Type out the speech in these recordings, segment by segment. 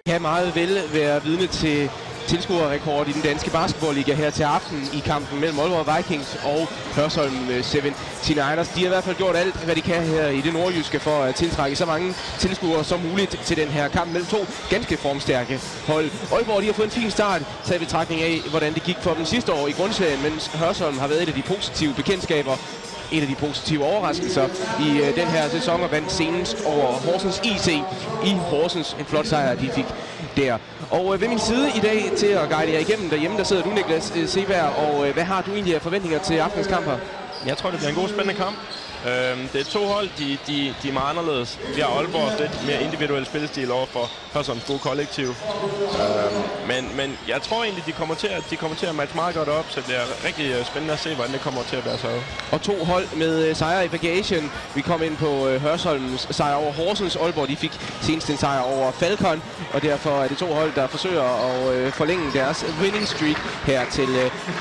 Kan meget vel være vidne til tilskuerrekord i den danske basketballliga her til aften i kampen mellem Aalborg Vikings og Hørsholm 79ers. De har i hvert fald gjort alt, hvad de kan her i det nordjyske for at tiltrække så mange tilskuere som muligt til den her kamp mellem to ganske formstærke hold. Aalborg de har fået en fin start, taget i betragtning af, hvordan det gik for dem sidste år i grundserien, mens Hørsholm har været et af de positive bekendtskaber. En af de positive overraskelser i den her sæson og vandt senest over Horsens IC i Horsens. En flot sejr, de fik der. Og ved min side i dag til at guide jer igennem derhjemme, der sidder du, Niklas Seberg. Og hvad har du egentlig af forventninger til aftens kamp her? Jeg tror, det bliver en god spændende kamp. Det er to hold, de er meget anderledes. Vi har Aalborgs lidt mere individuel spillestil over for Hørsholms gode kollektiv. Men jeg tror egentlig, de kommer til at matche meget godt op, så det bliver rigtig spændende at se, hvordan det kommer til at være så. Og to hold med sejre i bagagen. Vi kom ind på Hørsholms sejr over Horsens. Aalborg de fik senest en sejr over Falcon, og derfor er det to hold, der forsøger at forlænge deres winning streak her til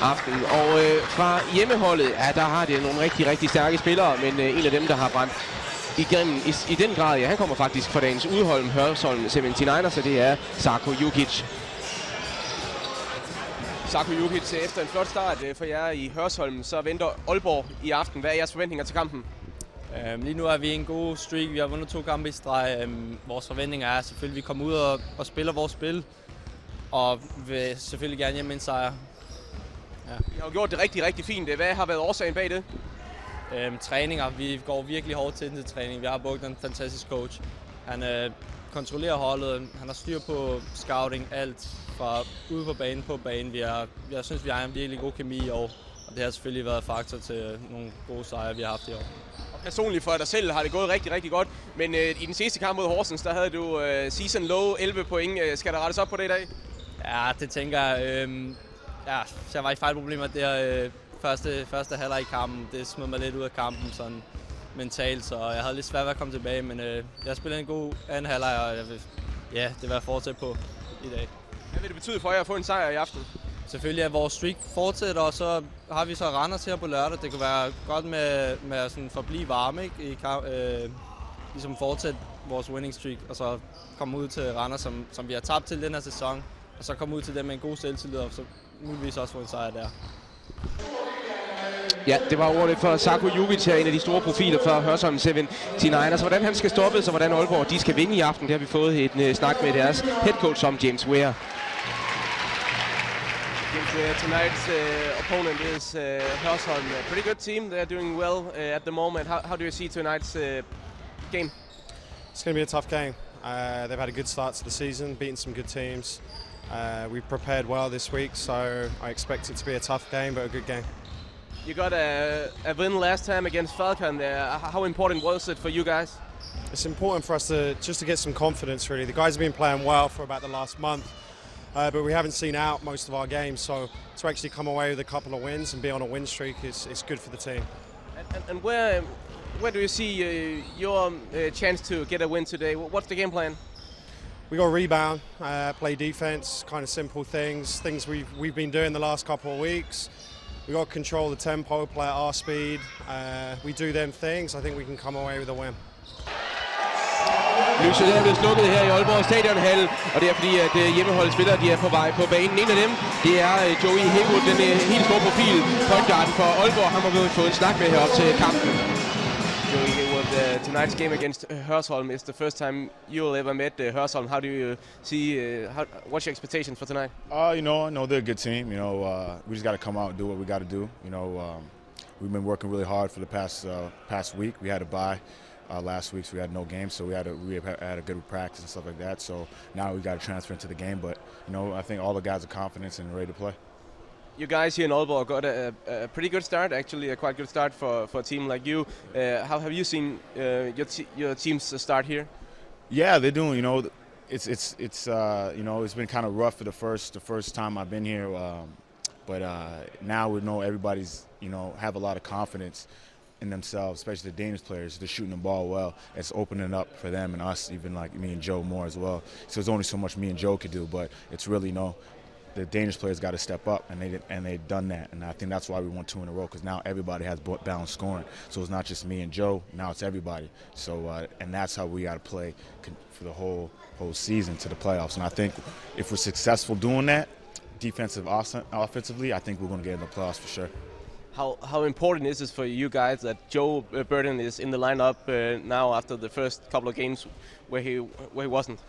aften. Og fra hjemmeholdet, ja, der har det nogle rigtig stærke spillere, men en af dem, der har brændt igennem i den grad, ja, han kommer faktisk fra dagens udhold Hørsholm 79ers, så det er Sarko Jukic. Sarko Jukic, efter en flot start for jer i Hørsholm, så venter Aalborg i aften. Hvad er jeres forventninger til kampen? Lige nu er vi i en god streak. Vi har vundet 2 kampe i streg. Vores forventninger er selvfølgelig, at vi kommer ud og spiller vores spil, og vil selvfølgelig gerne hjem med en sejr. Ja. Vi har gjort det rigtig fint. Hvad har været årsagen bag det? Træninger. Vi går virkelig hårdt til træning. Vi har brugt en fantastisk coach. Han kontrollerer holdet. Han har styr på scouting, alt fra ude på banen, på banen. Jeg synes, vi har en virkelig god kemi i år. Og det har selvfølgelig været faktor til nogle gode sejre, vi har haft i år. Og personligt for dig selv har det gået rigtig godt. Men i den sidste kamp mod Horsens, der havde du season low 11 point. Skal der rettes op på det i dag? Ja, det tænker jeg. Så jeg var i fejlproblemer der. Første halvleg i kampen, det smed mig lidt ud af kampen sådan mentalt, så jeg havde lidt svært ved at komme tilbage, men jeg spillede en god anden halvleg, og det vil jeg fortsætte på i dag. Hvad vil det betyde for jer at få en sejr i aften? Selvfølgelig at vores streak fortsætter, og så har vi så Randers her på lørdag. Det kunne være godt med at sådan forblive varme, ikke? Ligesom fortsætte vores winning streak, og så komme ud til Randers, som vi har tabt til den her sæson, og så komme ud til dem med en god selvtillid, og så muligvis også få en sejr der. Ja, det var ordet for Sarko Jukic her, en af de store profiler for Hørsholm 79ers. Hvordan han skal stoppes, og hvordan Aalborg de skal vinde i aften, det har vi fået en snak med deres head coach om James Ware. Tonight's opponent is Hørsholm, a pretty good team. They're doing well at the moment. How do you see tonight's game? It's going to be a tough game. They've had a good start to the season, beaten some good teams. We've prepared well this week, so I expect it to be a tough game, but a good game. You got a win last time against Falcon there. How important was it for you guys? It's important for us to get some confidence, really. The guys have been playing well for about the last month, but we haven't seen out most of our games, so to actually come away with a couple of wins and be on a win streak is good for the team. And where do you see your chance to get a win today? What's the game plan? We got to rebound, play defense, kind of simple things we've been doing the last couple of weeks. We got to control the tempo, play at our speed. We do them things. I think we can come away with a win. Lyset er blevet slukket her i Aalborg Stadionhal, og det er fordi, at hjemmeholdets spillere de er på vej på banen. En af dem, det er Joey Hegwood, den helt store profil, pointguarden for Aalborg. Han har fået en snak med herop til kampen. Joey Hegwood, tonight's game against Hørsholm is the first time you'll ever met Hørsholm. How do you see, what's your expectations for tonight? I know they're a good team. We just got to come out and do what we got to do. We've been working really hard for the past week. We had a bye last week, so we had no games, so we had a good practice and stuff like that. So now we got to transfer into the game. But I think all the guys are confident and ready to play. You guys here in Aalborg got a pretty good start, actually a quite good start for a team like you. How have you seen your teams start here? Yeah, they're doing. It's been kind of rough for the first time I've been here, but now we know everybody's have a lot of confidence in themselves, especially the Danish players. They're shooting the ball well. It's opening up for them and us, even like me and Joe more as well. So there's only so much me and Joe could do, but it's really the Danish players got to step up, and they've done that. And I think that's why we won 2 in a row, because now everybody has balanced scoring. So it's not just me and Joe. Now it's everybody. So and that's how we got to play for the whole season to the playoffs. And I think if we're successful doing that, offensively, I think we're going to get in the playoffs for sure. How important is it for you guys that Joe Burton is in the lineup now after the first couple of games where he wasn't?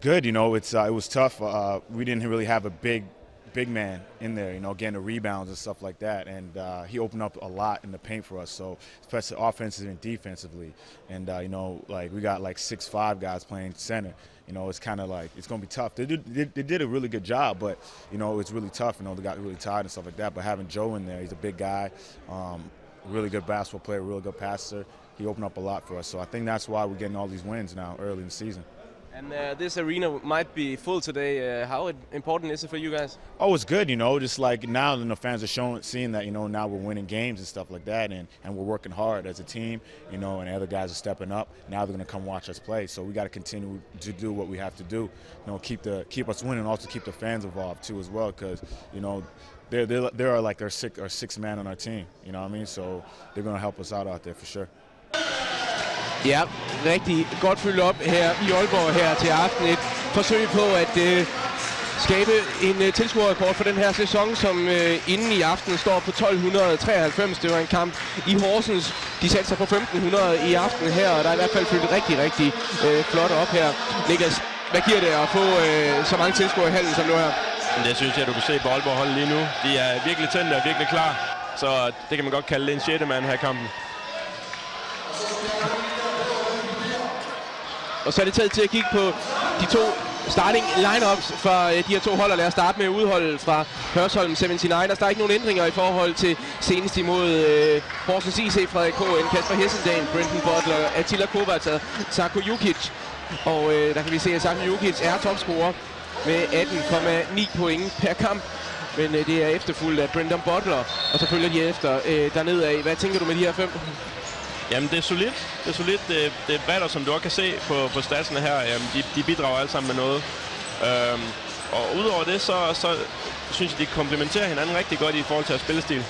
Good, you know, it was tough. We didn't really have a big man in there, you know, getting the rebounds and stuff like that. And he opened up a lot in the paint for us, so especially offensively and defensively. And, you know, like we got like 6'5" guys playing center. You know, it's kind of like, it's going to be tough. They did a really good job, but, you know, it's really tough. You know, they got really tired and stuff like that. But having Joe in there, he's a big guy, really good basketball player, really good passer. He opened up a lot for us. So I think that's why we're getting all these wins now early in the season. And this arena might be full today. How important is it for you guys? Oh, it's good, you know, just like now the fans are seeing that, you know, now we're winning games and stuff like that, and we're working hard as a team, you know, and other guys are stepping up. Now they're going to come watch us play. So we got to continue to do what we have to do, you know, keep us winning, and also keep the fans involved too as well, because, you know, there are like our six man on our team, you know what I mean? So they're going to help us out there for sure. Ja, rigtig godt fyldt op her i Aalborg her til aften. Et forsøg på at skabe en tilskuerrekord for den her sæson, som inden i aften står på 1293. Det var en kamp i Horsens. De satte sig på 1500 i aften her, og der er i hvert fald fyldt rigtig flot op her. Niklas, hvad giver det at få så mange tilskuere i hallen som nu her? Det synes jeg, du kan se på Aalborg-holdet lige nu. De er virkelig tændte og virkelig klar, så det kan man godt kalde en 6. mand her i kampen. Og så er det tid til at kigge på de to starting lineups fra de her to hold. Lad os starte med udholdet fra Hørsholm 79ers. Der er ikke nogen ændringer i forhold til senest imod Horsens IC, Frederik K. Kasper Hessendal, Brendan Butler, Attila Kovacs og Sako Jukic. Og der kan vi se, at Sako Jukic er topscorer med 18,9 point per kamp. Men det er efterfulgt af Brendan Butler, og så følger de efter dernede af. Hvad tænker du med de her 5? Jamen, det er solidt. Det er batter, som du også kan se på statsene her. Jamen, de bidrager alle sammen med noget. Og udover det, så synes jeg, de komplementerer hinanden rigtig godt i forhold til at spillestil.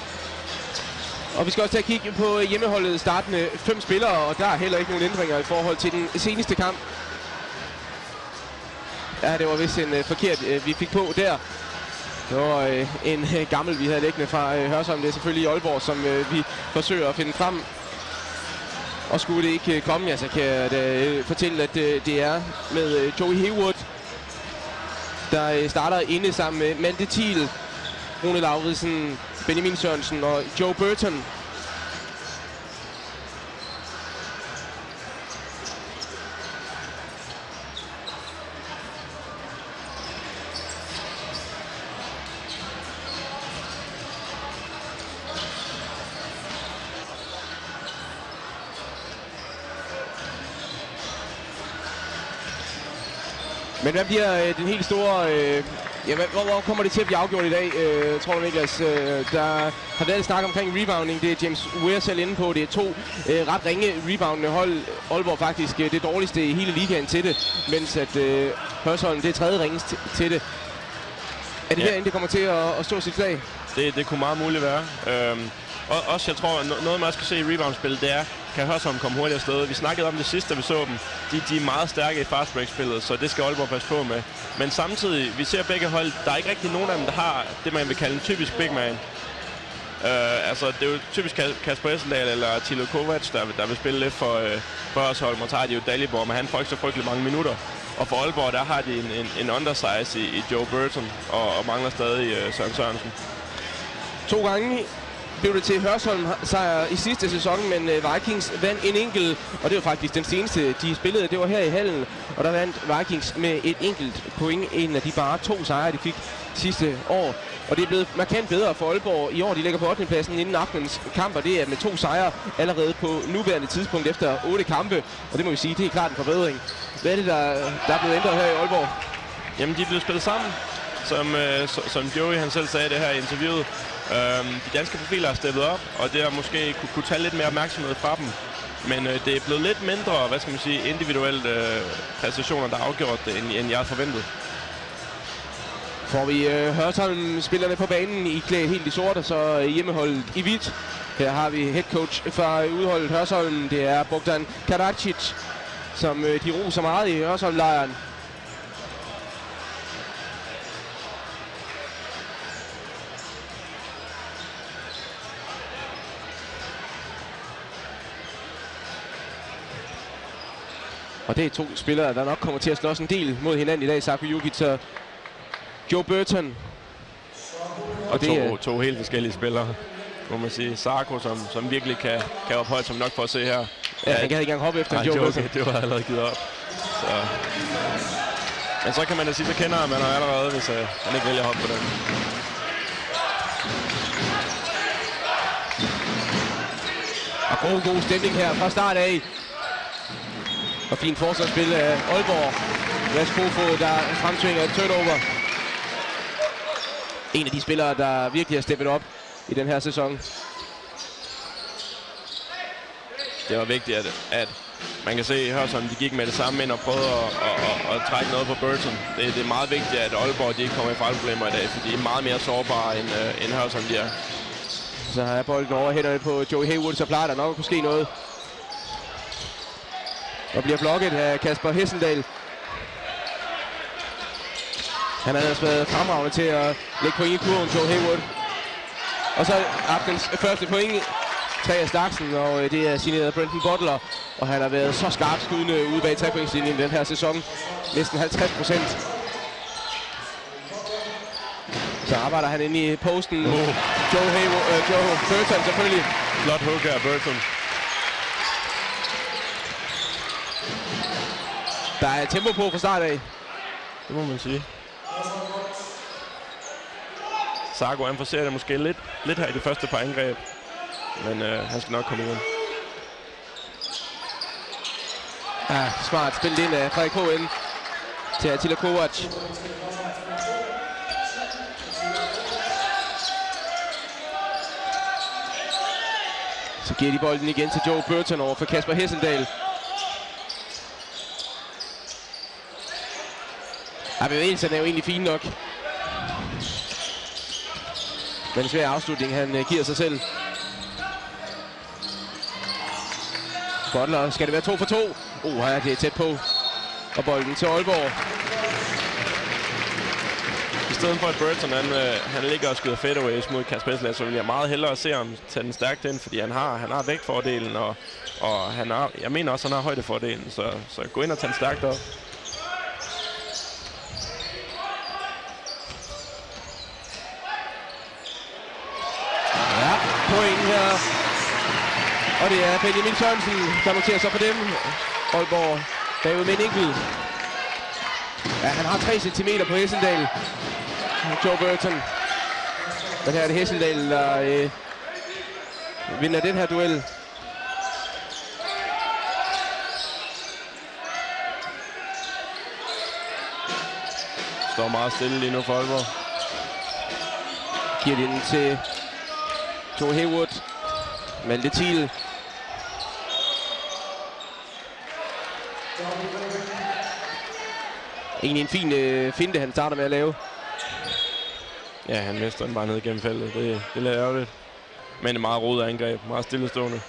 Og vi skal også tage at kigge på hjemmeholdet startende 5 spillere, og der er heller ikke nogen ændringer i forhold til den seneste kamp. Ja, det var vist en forkert, vi fik på der. Det var en gammel, vi havde liggende fra Hørsholm. Det er selvfølgelig Aalborg, som vi forsøger at finde frem. Og skulle det ikke komme, ja, så kan jeg da fortælle, at det er med Joey Haywood, der starter inde sammen med Malte Thiel, Rune Lauridsen, Benjamin Sørensen og Joe Burton. Men hvad bliver den helt store... hvor kommer det til at blive afgjort i dag, tror du, Niklas? Der har været snak omkring rebounding. Det er James Weir selv inde på. Det er 2 ret ringe reboundende hold. Aalborg faktisk det dårligste i hele ligaen til det, mens at Hørsholm det er 3. ringest til det. Er det derinde, det kommer til at stå sit slag? Det kunne meget muligt være. Og også, jeg tror, noget man skal se i rebound-spillet, det er, kan Hørsholm komme hurtigt afsted. Vi snakkede om det sidste, da vi så dem. De er meget stærke i fast break-spillet, så det skal Aalborg passe på med. Men samtidig, vi ser begge hold, der er ikke rigtig nogen af dem, der har det, man vil kalde en typisk big man. Altså, det er jo typisk Kasper Hessendal eller Attila Kovacs, der vil spille lidt for Hørsholm, og tager de jo Dalibor, men han får ikke så frygtelig mange minutter. Og for Aalborg, der har de en undersize i Joe Burton, og mangler stadig Søren Sørensen. 2 gange blev det til Hørsholm sejr i sidste sæson, men Vikings vandt en enkelt, og det var faktisk den seneste, de spillede. Det var her i hallen, og der vandt Vikings med et enkelt point. En af de bare 2 sejre, de fik sidste år. Og det er blevet markant bedre for Aalborg i år. De ligger på 8. pladsen inden aftenens kamp, og det er med 2 sejre allerede på nuværende tidspunkt efter 8 kampe. Og det må vi sige, det er klart en forbedring. Hvad er det, der er blevet ændret her i Aalborg? Jamen, de er blevet spillet sammen. Som Joey han selv sagde det her i interviewet. De danske profiler har steppet op, og det har måske kunne tage lidt mere opmærksomhed fra dem. Men det er blevet lidt mindre, hvad skal man sige, individuelle præstationer, der har afgjort det, end jeg havde forventet. får vi Hørsholm-spillerne på banen i klædt helt i sort, og så hjemmeholdet i hvidt. Her har vi headcoach fra udholdet Hørsholm. Det er Bogdan Karadzic, som de roser meget i Hørsholm-lejren. Og det er 2 spillere, der nok kommer til at slås en del mod hinanden i dag. Sarko Jukic og Joe Burton. Og det to helt forskellige spillere, må man sige. Sarko, som virkelig kan op højt, som nok for at se her. Ja, han kan ikke engang hoppe efter Joe Burton. Det var allerede givet op. Så. Men så kan man da sige, så kender man allerede, hvis han ikke vælger at hoppe på den. Og god stemning her fra start af. Og fint forsvarsspil af Aalborg. Mads Kofod, der fremtvinger et turnover. En af de spillere, der virkelig har steppet op i den her sæson. Det var vigtigt, at man kan se, Hørsholm, de gik med det samme ind og prøvede at trække noget på Burton. Det er meget vigtigt, at Aalborg de ikke kommer i fejlproblemer i dag, for de er meget mere sårbare, end Hørsholm de er. Så har jeg bolden over hænderne på Joey Haywood, så plejer der nok at kunne ske noget. Og bliver blokket af Kasper Hessendal. Han har ellers været fremragende til at lægge point i kurven, Joe Haywood. Og så aftens første point, 3 af Staksen, og det er signeret Brendan Butler. Og han har været så skarpt skydende ude bag 3-pointslinjen den her sæson. Næsten 50%. Så arbejder han inde i posten. Joe Burton selvfølgelig. Flot hugger af Burton. Der er tempo på fra start af. Det må man sige. Sarko, han forser det måske lidt her i det første par angreb. Men han skal nok komme igen. Ja, smart spillet ind af Frederik H.N. til Attila Kovac. Så giver de bolden igen til Joe Burton over for Kasper Hessendal. Ja, bevægelsen er jo egentlig fine nok. Men en svær afslutning, han giver sig selv. Butler, skal det være 2 for 2? Ja, det er tæt på. Og bolden til Aalborg. I stedet for at Burton han ligger og skyder fadeaways mod Kasper Hessendal, så vil jeg meget hellere se ham tage den stærkt ind, fordi han har vægtfordelen, og jeg mener også, han har højdefordelen, så gå ind og tage den stærkt op. Point her. Og det er Benjamin Sørensen, der noterer sig for dem. Aalborg bagud med en enkelt. Ja, han har 3 centimeter på Hessendal. Joe Burton. Men her er det Hessendal, der vinder den her duel. Står meget stille lige nu for Aalborg. Giver den til Joe Haywood. Malte Thiel. Egentlig en fin finte, han starter med at lave. Ja, han mister den bare ned gennem feltet. Det er lidt ærgerligt. Men et meget rodet angreb. Meget stillestående.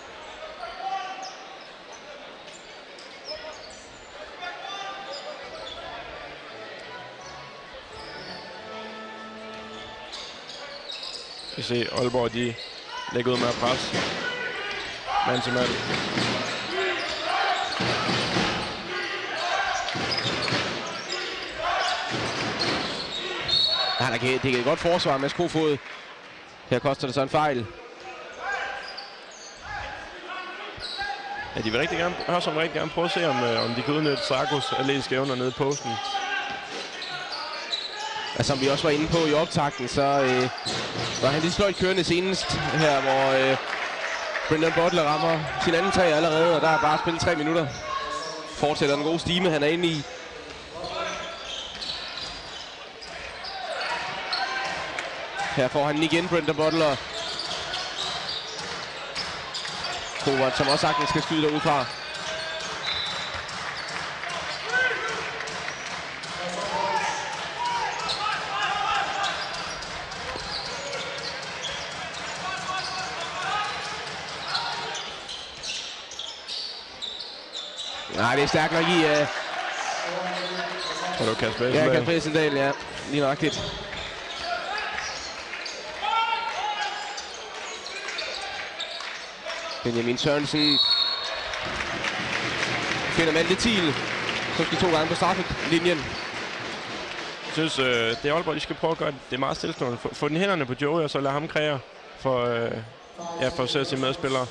Vi ser Aalborg, de lægger ud med at presse. Mand til mand. Ja, det er et godt forsvar med Kofod. Her koster det så en fejl. Ja, de vil rigtig gerne prøve at se, om de kan udnytte Sarkos atletiske evner nede i posten. Ja, som vi også var inde på i optakten, så var han lige sløjt kørende senest her, hvor Brendan Butler rammer sin anden træ allerede, og der er bare spillet 3 minutter. Fortsætter den gode stime, han er inde i. Her får han igen Brendan Butler. Kovac, som også sagtens skal skyde derudfra. Nej, det er stærkt nok i... Og det var Kasper Ja, Kasper Hessendal, ja. Lige nøjagtigt. Benjamin Sørensen finder Malte Thiel, som skal 2 gange på straffelinjen. Jeg synes, det er Aalborg, de skal prøve at gøre det meget stillestående. Få den hænderne på Joey, og så lade ham kreere for at se sine medspillere.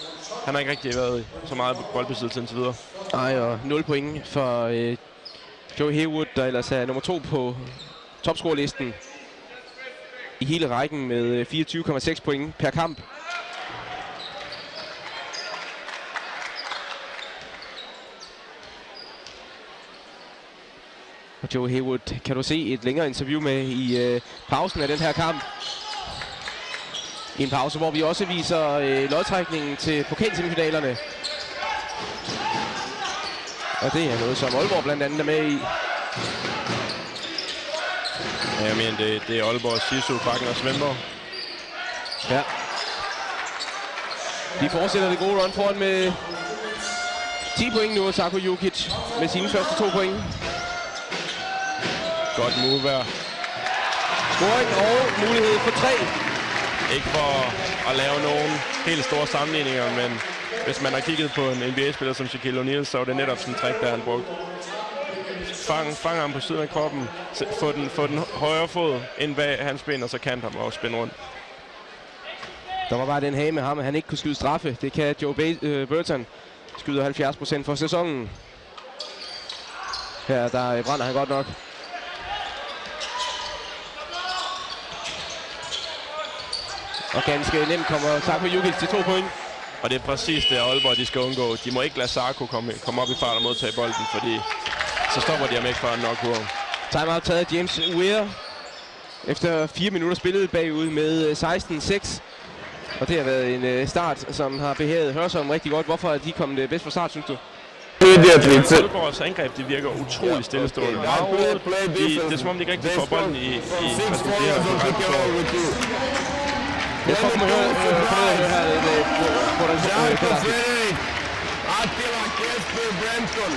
Han har ikke rigtig været så meget boldbesiddelse indtil videre. Nej, og 0 point for Joey Haywood, der ellers er nummer 2 på topscorelisten i hele rækken med 24,6 point per kamp. Og Joey Haywood kan du se et længere interview med i pausen af den her kamp. I en pause, hvor vi også viser lodtrækningen til pokalsemifinalerne. Og det er noget, som Aalborg blandt andet er med i. Ja, jeg mener, det er Aalborg, Sisu, Bakken og Svendborg. Ja. De fortsætter det gode run foran med 10 point nu, og Sarko Jukic med sine første 2 point. Godt move her. Scoring og mulighed for 3. Ikke for at lave nogen helt store sammenligninger, men hvis man har kigget på en NBA-spiller som Shaquille O'Neal, så var det netop sådan en trick, der han brugt. Fang ham på siden af kroppen, få den højre fod ind bag hans ben, og så kan ham og spænde rundt. Der var bare den hage med ham, at han ikke kunne skyde straffe. Det kan Joe Burton. Skyder 70% for sæsonen. Her der brænder han godt nok. Og ganske nemt kommer Sarko Jukic til 2 point. Og det er præcis det, Aalborg de skal undgå. De må ikke lade Sarko komme op i fart og modtage bolden, fordi så stopper de ham ikke fra nok kurven. Timeout taget af James Weir. Efter 4 minutter spillet bagud med 16-6. Og det har været en start, som har behaget Hørsholm rigtig godt. Hvorfor er de kommet bedst fra start, synes du? Aalborgs angreb, det virker utroligt stillestående. Meget roligt. Det er som om de ikke rigtig får bolden i jeg tror, du må høre her, hvordan det er. Attila, Kasper, Brenton.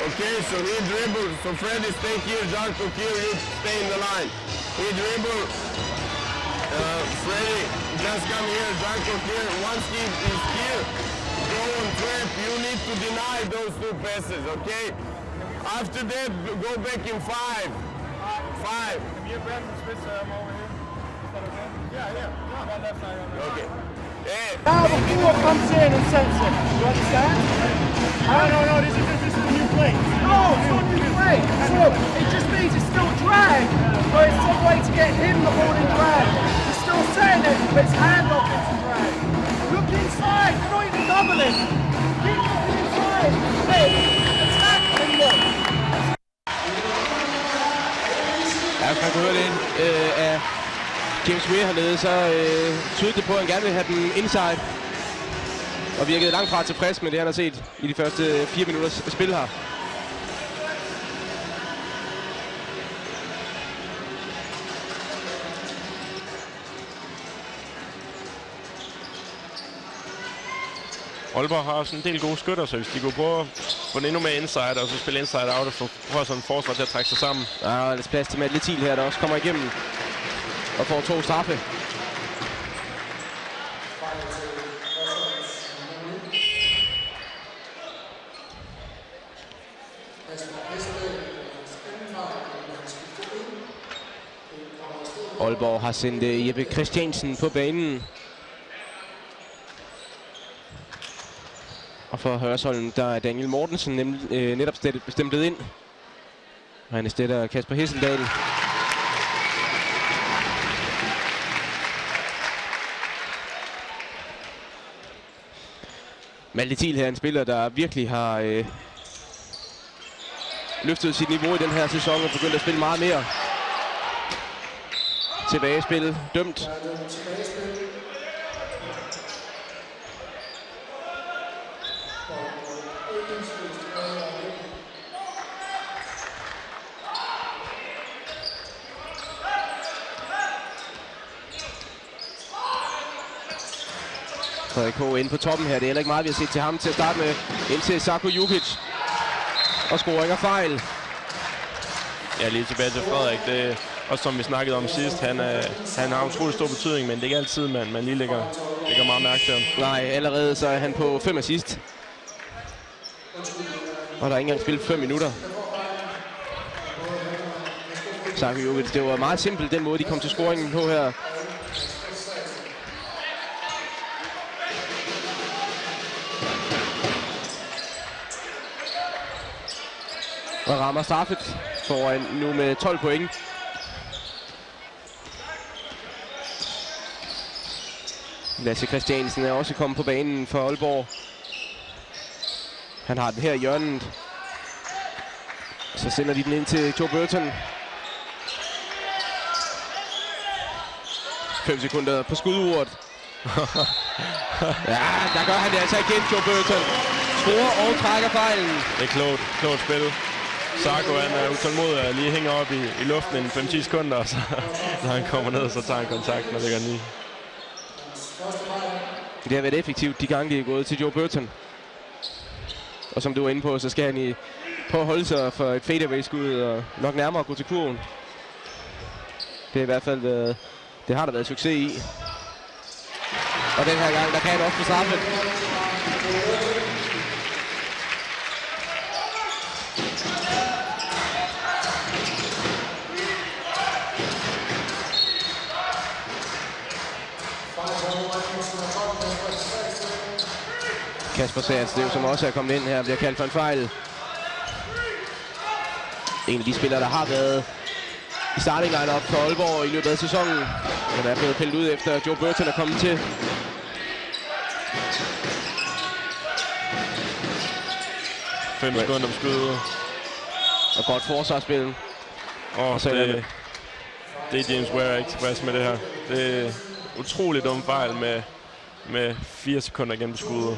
Okay, so he dribbles. So Freddy, stay here. Darko here, you stay in the line. He dribble. Freddy, just come here. Darko here. Once he is here, go on trap. You need to deny those 2 passes, okay? After that, go back in 5. 5. Can you Brandon switch over here? Okay. Now the 4 comes in and sets it. You understand? No, this is a new play. No, it's not a new play. It just means it's still drag. But it's some way to get him the ball in drag. He's still saying it, but it's handoff into drag. Look inside, you're not even doubling. Keep looking inside. Hey, attack anyone. Ja, hvis man kan høre det af James Weir hernede, så tydede det på, at han gerne vil have den inside. Og virkede langt fra tilfreds med det, han har set i de første 4 minutters spil her. Aalborg har sådan en del gode skytter, så hvis de kunne prøve at få den endnu mere inside, og så spille inside out og få sådan en forsvar til at trække sig sammen. Ja, der er plads til Malte Thiel her, der også kommer igennem og får 2 straffe. Aalborg har sendt Jeppe Christiansen på banen. Og for Hørsholm, der er Daniel Mortensen netop stemplet ind. Og han erstatter Kasper Hessendal. Malte Thiel her er en spiller, der virkelig har løftet sit niveau i den her sæson og begyndt at spille meget mere. Tilbagespil dømt. Frederik H. inde på toppen her. Det er heller ikke meget, vi har set til ham til at starte med. Ind til Sarko Jukic. Og scoringer fejl. Ja, lige tilbage til Frederik. Det også som vi snakkede om sidst. Han har utrolig stor betydning, men det er ikke altid, man lige lægger meget mærke til ham. Nej, allerede så er han på 5 assist. Og der er ikke engang spillet 5 minutter. Sako Jovic, det var meget simpelt den måde, de kom til scoringen på her. Og rammer straffet foran nu med 12 point. Lasse Christiansen er også kommet på banen for Aalborg. Han har den her i hjørnet. Så sender de den ind til Joe Burton. 5 sekunder på skuduret. Ja, der gør han det altså igen, Joe Burton. Scorer og trækker fejlen. Det er klogt spil. Sako, han er utålmodig og lige hænger op i luften i 5-10 sekunder, og så når han kommer ned, så tager han kontakten og lægger den i. Det har været effektivt de gange, de er gået til Joe Burton. Og som du var inde på, så skal han prøve at holde sig for et fadeaway-skud og nok nærmere gå til kurven. Det er i hvert fald været, det har der været succes i. Og den her gang, der kan han også få straffet. Kasper Særslev, som også er kommet ind her, bliver kaldt for en fejl. En af de spillere, der har været i starting line-up for Aalborg i løbet af sæsonen. Men er blevet pillet ud efter Joe Burton er kommet til. Fem sekunder på skuddet. Og godt forsvarsspil. Og så det er James Ware ikke tilfreds med det her. Det er utroligt dum fejl med 4 sekunder igen på skuddet.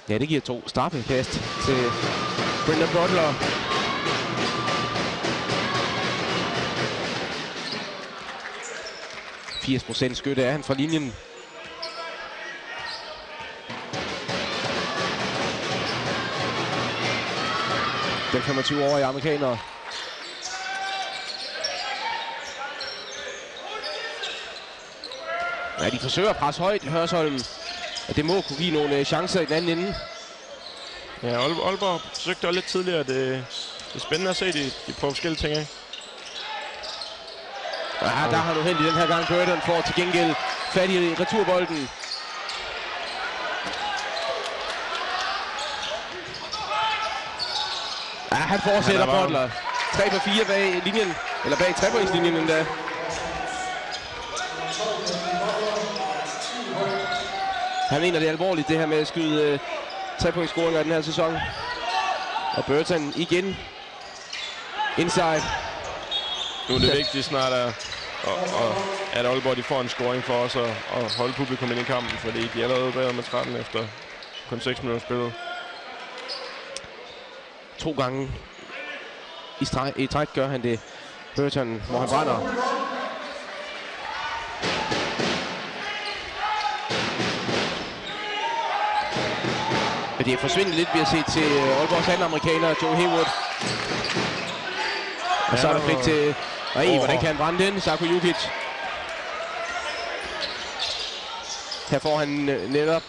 Ja, det giver 2 straffekast til Brendan Butler. %80 skytte er han fra linjen. Den 25-årige amerikaner. Ja, de forsøger at presse højt, Hørsholm. Og det må kunne give nogle chancer i den anden ende. Ja, Aalborg forsøgte også lidt tidligere. Det er spændende at se, de prøver forskellige ting af. Ja, der har du heldig den her gang. Burton får til gengæld fat i returbolden. Ja, han fortsætter Butler. 3 på 4 bag linjen, eller bag trepointslinjen endda. Han mener det er alvorligt, det her med at skyde 3-pointsscoringer i den her sæson. Og Burton igen inside. Nu er det vigtigt snart, at Aalborg de får en scoring for os at holde publikum ind i kampen, fordi de er allerede bedre med 13 efter kun 6 minutter spillet. 2 gange i træk gør han det. Burton, hvor han brænder. Men det er forsvindet lidt, vi har set til Aalborgs anden amerikaner, Joe Haywood. Og så er der frit til... hvordan kan han brænde den? Sako Jukic. Her får han netop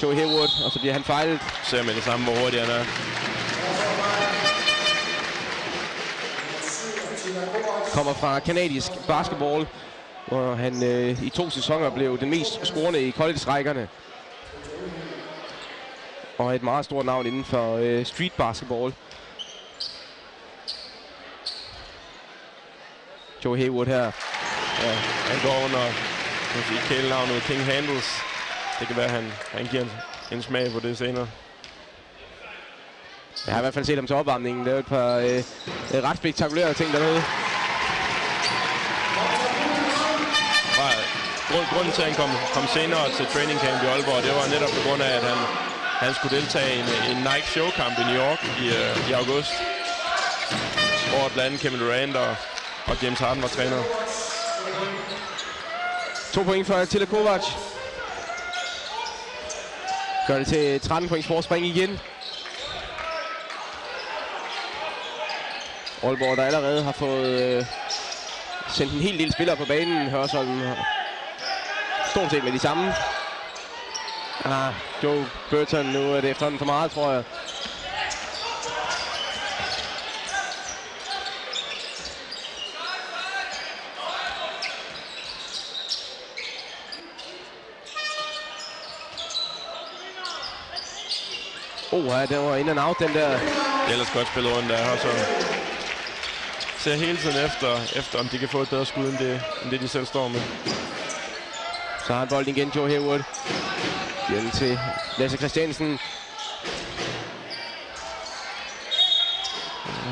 Joe Haywood, og så bliver han fejlet. Ser med det samme, hvor hurtigt han er. Kommer fra kanadisk basketball, hvor han i 2 sæsoner blev den mest scorende i college-rækkerne. Og et meget stort navn inden for street basketball. Joe Haywood her. Ja, han går under kælenavnet King Handles. Det kan være, at han giver en smag på det senere. Jeg har i hvert fald set ham til opvarmningen. Det er et par ret spektakulære ting dernede. Grunden til, at han kom senere til training camp i Aalborg, det var netop på grund af, at han skulle deltage i en Nike showkamp i New York i august. Hvor blandt andet Kevin Durant og James Harden var træner. 2 point for Tilla Kovac. Gør det til 13 points forspring igen. Aalborg, der allerede har fået sendt en hel del spillere på banen. Hørsholm stort set med de samme. Joe Burton, nu er det efterhånden for meget, tror jeg. Den var in and out, den der. Det er ellers godt spillet rundt der, Hørsholm. Ser hele tiden efter om de kan få et bedre skud, end det de selv står med. Så har han bolden igen, Joe Hayward. Giver den til Lasse Christiansen.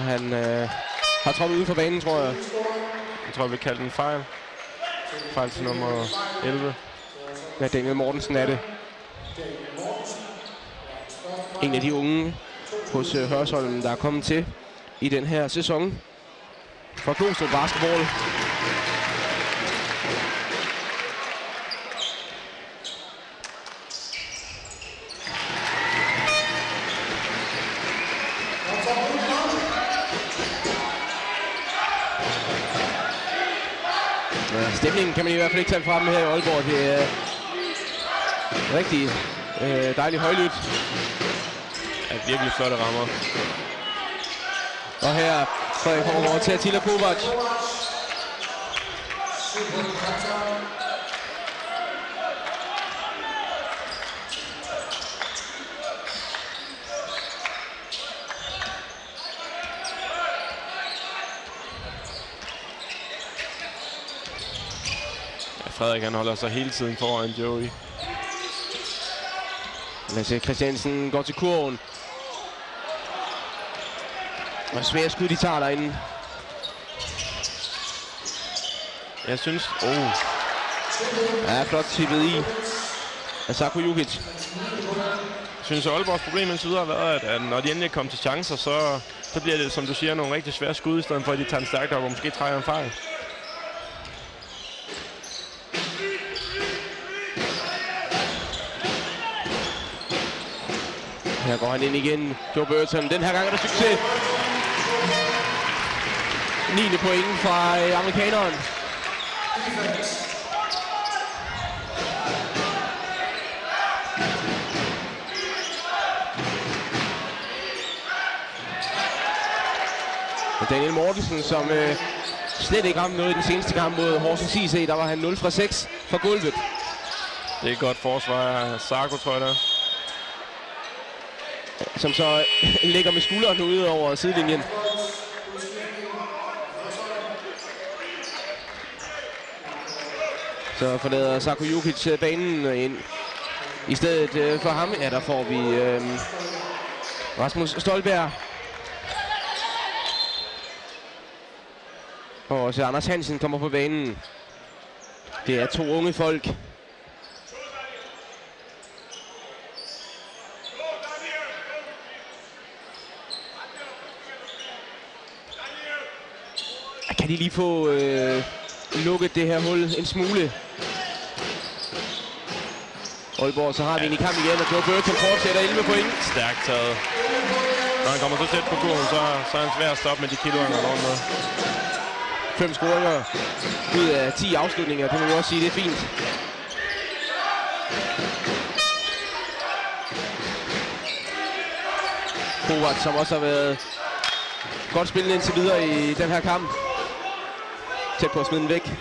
Han har troppet ude for banen, tror jeg. Jeg tror, vi kalder den fejl. Fejl til nummer 11. Ja, Daniel Mortensen er det. En af de unge hos Hørsholm, der er kommet til i den her sæson for Glostrup Basketball. Ja, stemningen kan man i hvert fald ikke tage frem her i Aalborg. Det er rigtig dejligt højlydt. Ja, virkelig flotte rammer. Og her Frederik Hårgaard til Attila Kovac. Frederik, han holder sig hele tiden foran Joey. Lasse Christiansen går til kurven. Og svære skud, de tager derinde. Jeg synes... Ja, flot tippet i af Sako Jukic. Jeg synes, at Aalborgs problem indtil videre har været, at når de endelig kommer til chancer, så bliver det, som du siger, nogle rigtig svære skud, i stedet for at de tager en stærkt op og måske trækker en fejl. Her går han ind igen. Joe Burton. Den her gang er der succes. 9. point fra amerikaneren. Og Daniel Mortensen, som slet ikke ramte noget i den seneste kamp mod Horsens IC. Der var han 0 fra 6 fra gulvet. Det er et godt forsvar af Sarko, tror jeg der. Som så ligger med skulderen ude over sidelinjen. Så forlader Sako Jukic banen ind. I stedet for ham, ja, der får vi Rasmus Stolberg. Og også Anders Hansen kommer på banen. Det er 2 unge folk. Kan de lige få lukket det her hul en smule? Aalborg, så har vi en i kamp igen, og Joe Burton fortsætter 11 point. Stærkt taget. Når han kommer så tæt på kurven, så er han svær at stoppe med de kilo, han har rundt med. 5 scoringer ud af 10 afslutninger, kan man jo også sige, det er fint. Kovac, som også har været godt spillende indtil videre i den her kamp. Tæt på at smide den væk.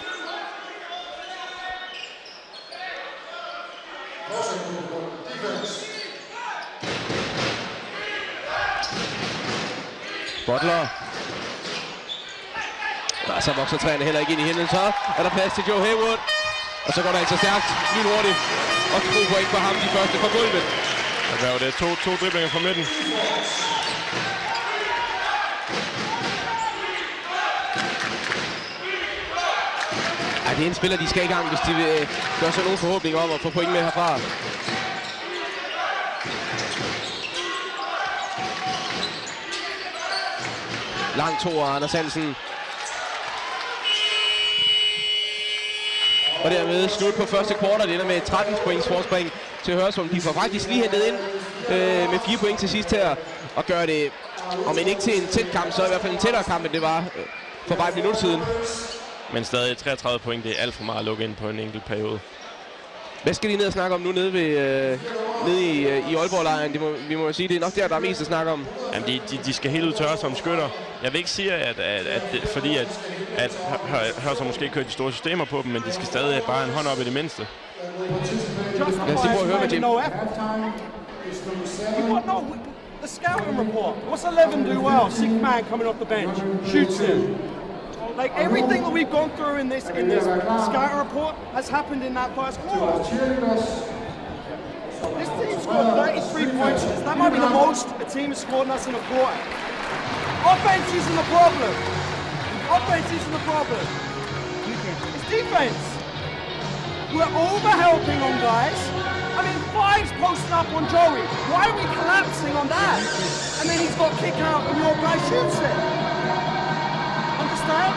Butler. Og så vokser træerne heller ikke ind i hende. Så er der plads til Joe Hayward. Og så går der altså stærkt, lynhurtigt. Og 2 point for ham, de første fra gulvet. Det var det to driblinger fra midten. Ja, det er en spiller, de skal i gang, hvis de vil gøre sig nogen forhåbninger om at få point med herfra. Lang 2 af Anders Hansen. Og dermed slut på første kvartal. Det ender med 13 points forspring til Hørsholm. De får faktisk lige hentet ind med 4 point til sidst her. Og gør det Om end ikke til en tæt kamp, så i hvert fald en tættere kamp, end det var for bare et minut siden. Men stadig 33 point, det er alt for meget at lukke ind på en enkelt periode. Hvad skal de ned og snakke om nu nede i Aalborg-lejren? Vi må jo sige, det er nok der er mest at snakke om. Jamen, de skal helt ud tørre som skytter. Jeg vil ikke sige, fordi Hørsholm måske kører de store systemer på dem, men de skal stadig bare en hånd op i det mindste. Lad os lige prøve at høre, hvad Jim... The scouting report. What's 11 do well? Sixth man coming off the bench, shoots him. Like everything that we've gone through in this scouting report has happened in that first quarter. This team scored 33 points. That might be the most a team has scored in us in a quarter. Offense isn't the problem. Offense isn't the problem. It's defense. We're overhelping on guys. I mean, Five's posting up on Joey. Why are we collapsing on that? And then he's got kick out and your guy shoots it. Understand?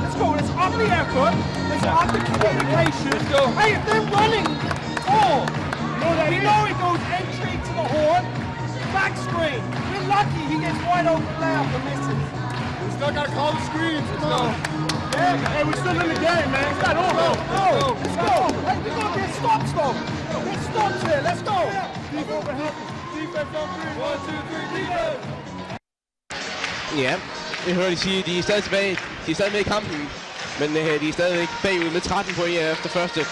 Let's go. Let's up the effort. Let's up the communication. Let's go. Hey, if they're running, we know it goes entry to the horn, back screen. We're lucky he gets wide open layup and misses. We still gotta call the screens. Let's go. Yeah, hey, we're still in the game, man. It's not over. Let's go. Hey, we gotta get stops, though. Get stops here. Let's go. Defense on 3. 1, 2, 3, defense. Ja, jeg hører de sige, de er stadig tilbage. De er stadig med i kampen. Men de er stadigvæk bagud med 13 point efter første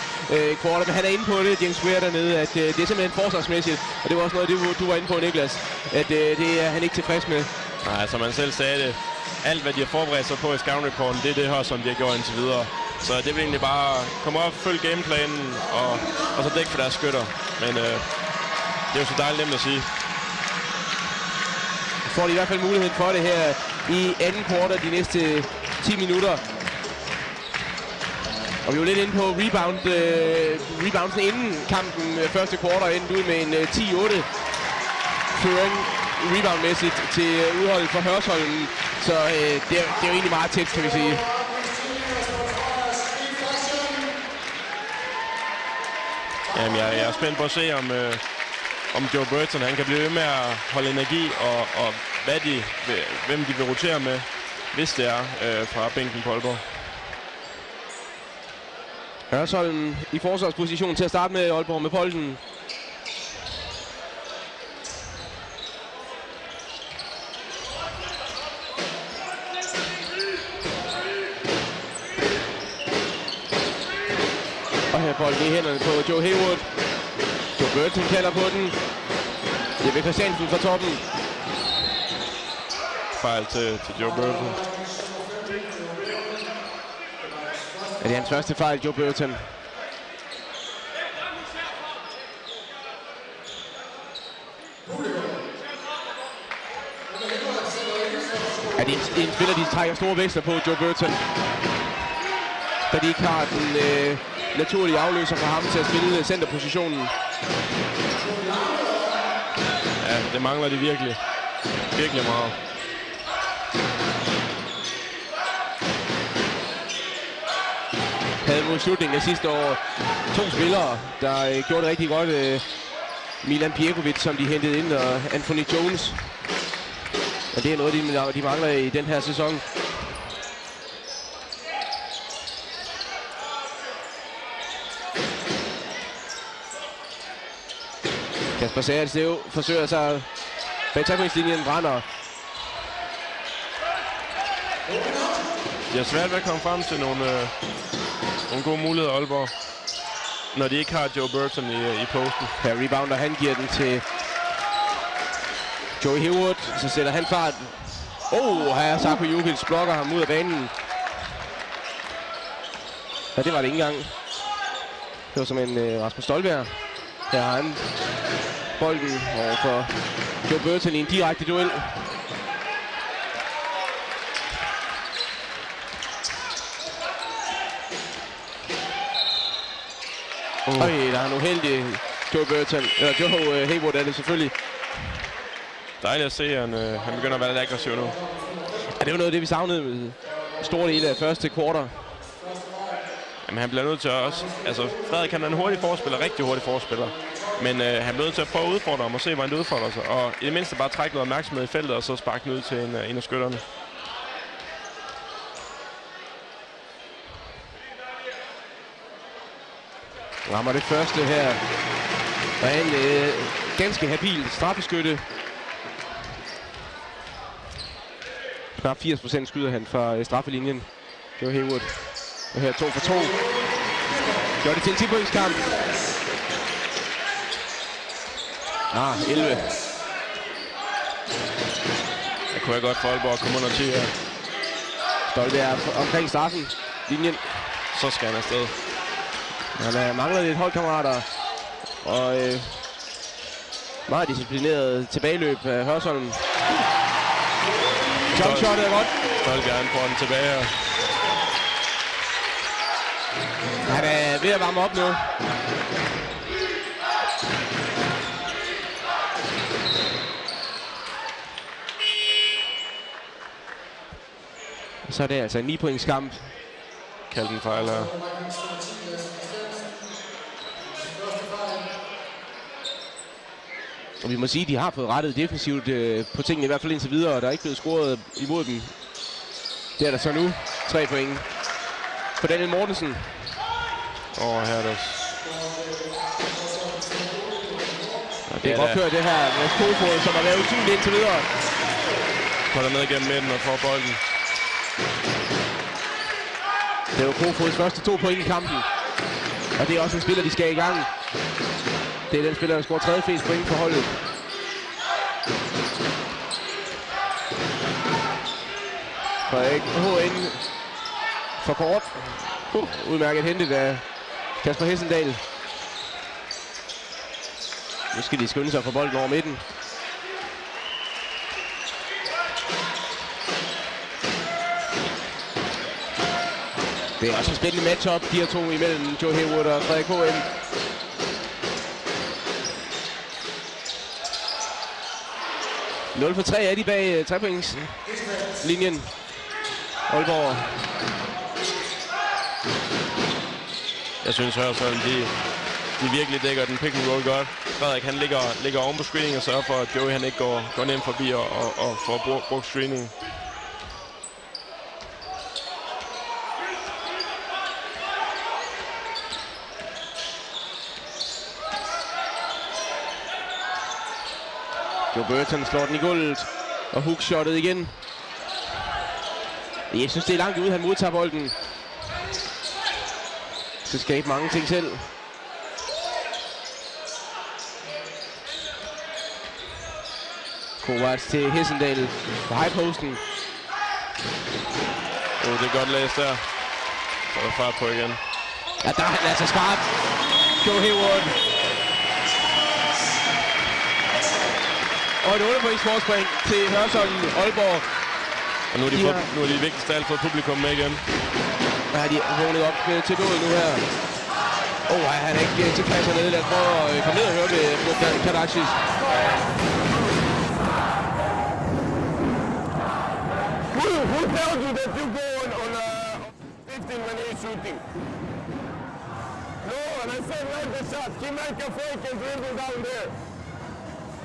kvartal. Men han er inde på det, James Ware dernede, at det er simpelthen forsvarsmæssigt. Og det var også noget, du var inde på, Niklas. At det er han ikke tilfreds med. Nej, som man selv sagde det. Alt, hvad de har forberedt sig på i scouting-reporten, det er det her, som de har gjort indtil videre. Så det vil egentlig bare komme op, følge gameplanen og så dække for deres skytter. Men det er jo så dejligt nemt at sige. Får de i hvert fald muligheden for det her i anden kvartal de næste 10 minutter. Og vi var lidt inde på reboundsen inden kampen første kvartal endte ud med en 10-8 føring reboundmæssigt til udholdet for Hørsholm. Så det er jo egentlig meget tæt, kan vi sige. Jamen, jeg er spændt på at se, om Joe Burton han kan blive ved med at holde energi, og hvem de vil rotere med, hvis det er fra bænken på Aalborg. Hørsholm i forsvarsposition til at starte med Aalborg med bolden. Og her bolden i hænderne på Joe Haywood. Joe Burton kalder på den. Det er ved Christiansen fra toppen. Fejl til Joe Burton. Er det hans første fejl, Joe Burton? Er det en spiller, de trækker store vækster på, Joe Burton? Da de ikke har den naturlige afløser for ham til at spille centerpositionen. Ja, det mangler de virkelig. Virkelig meget. Havde mod slutningen af sidste år 2 spillere, der gjorde det rigtig godt. Milan Pjekovic, som de hentede ind, og Anthony Jones. Og det er noget, de mangler i den her sæson. Kasper Sagerstev forsøger sig bag trepointslinjen, brænder. Det er svært ved at komme frem til nogle gode muligheder Aalborg, når de ikke har Joe Burton i posten. Her rebounder, han giver den til Joey Haywood, så sætter han fart. Her Sarko Jukic blokker ham ud af banen. Ja, det var det ikke engang. Det var som en Rasmus Stolberg. Her har han bolden overfor Joe Burton i en direkte duel. Der er en uheldig Joe Burton, eller Joe Haywood er det selvfølgelig. Dejligt at se, at han begynder at være lidt aggressiv nu. Ja, det var noget af det, vi savnede med store dele af første kvartal. Jamen, han bliver nødt til også... Altså, Frederik han er en hurtig forspiller, rigtig hurtig forspiller. Men han bliver nødt til at prøve at udfordre ham og se, hvordan det udfordrer sig. Og i det mindste bare trække noget opmærksomhed i feltet, og så sparke den ud til en af skytterne. Rammer det første her. Og en ganske habil straffeskytte. Knap 80% skyder han fra straffelinjen. Joe Hayward. Og her 2 for 2. Gør det til en 10-pointskamp. 11. Jeg kunne godt for Aalborg at komme under 10 her. Stolberg omkring straffen. Linjen. Så skal han afsted. Han mangler lidt holdkammerater. Og meget disciplineret tilbageløb af Hørsholm. Jumpshot er godt. Stolberg får den tilbage her. Han er ved at varme op nu. Så er det altså en 9-pointskamp. Kald den fejl her. Og vi må sige, at de har fået rettet defensivt på tingene, i hvert fald indtil videre, og der er ikke blevet scoret imod dem. Det er der så nu. 3 point for Daniel Mortensen. Her er det. Det er godt kørt det her med Kofod, som har været usynlig indtil videre. Kommer ned gennem midten og får bolden. Det er jo Kofods første 2 point i kampen. Og det er også en spiller, de skal i gang. Det er den spiller, der scorer 3. flest point for holdet. Frederik HN for kort. Udmærket hentet af Kasper Hessendal. Nu skal de skynde sig for bolden over midten. Det er også en spændende matchup, de her to imellem Joe Hayward og Frederik HN. Nul for 3 er de bag 3-pointslinjen. Aalborg. Jeg synes Hørsholm, de virkelig dækker den pick and roll godt. Frederik han ligger oven på screening og sørger for, at Joey han ikke går nemt forbi og får brugt screening. Joe Burton slår den i gulvet, og hookshottet igen. Jeg synes, det er langt ude, han modtager bolden. Skal skabe mange ting selv. Kovacs til Hessendal på highposten. Det er godt læst der. Så er der fart på igen. Ja, der er han altså skarp. Joe Hayward. Og et 8-points forspring til Hørsholm Aalborg. Og nu er de vigtigste alt fået publikum med igen. Der har de vågnet op til noget nu her. Han er ikke tilpas hernede. Lad os prøve at komme ned og høre med Bogdan Kardaksis. Who tells you that you go on 15 when he's shooting? No, and I said right the shot. He make a fake and dribble down there.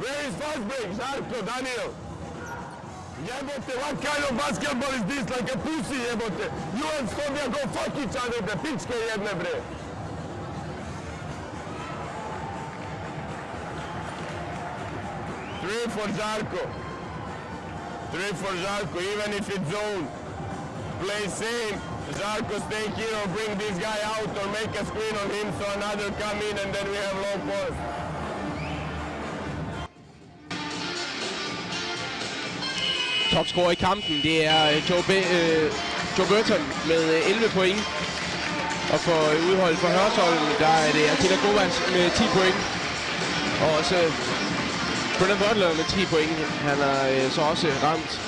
Where is fast break? Zarko, Daniel. Jebote, what kind of basketball is this? Like a pussy, jebote. You and Stovia go fuck each other, bre. Pičke jedne, bre. Three for Zarko. 3 for Zarko, even if it's zone. Play same. Zarko stay here or bring this guy out or make a screen on him so another come in and then we have low post. Topscorer i kampen, det er Joe Burton med 11 point. Og for udhold for Hørsholm, der er det Attila Kovacs med 10 point. Og også Brennan Butler med 10 point. Han er så også ramt.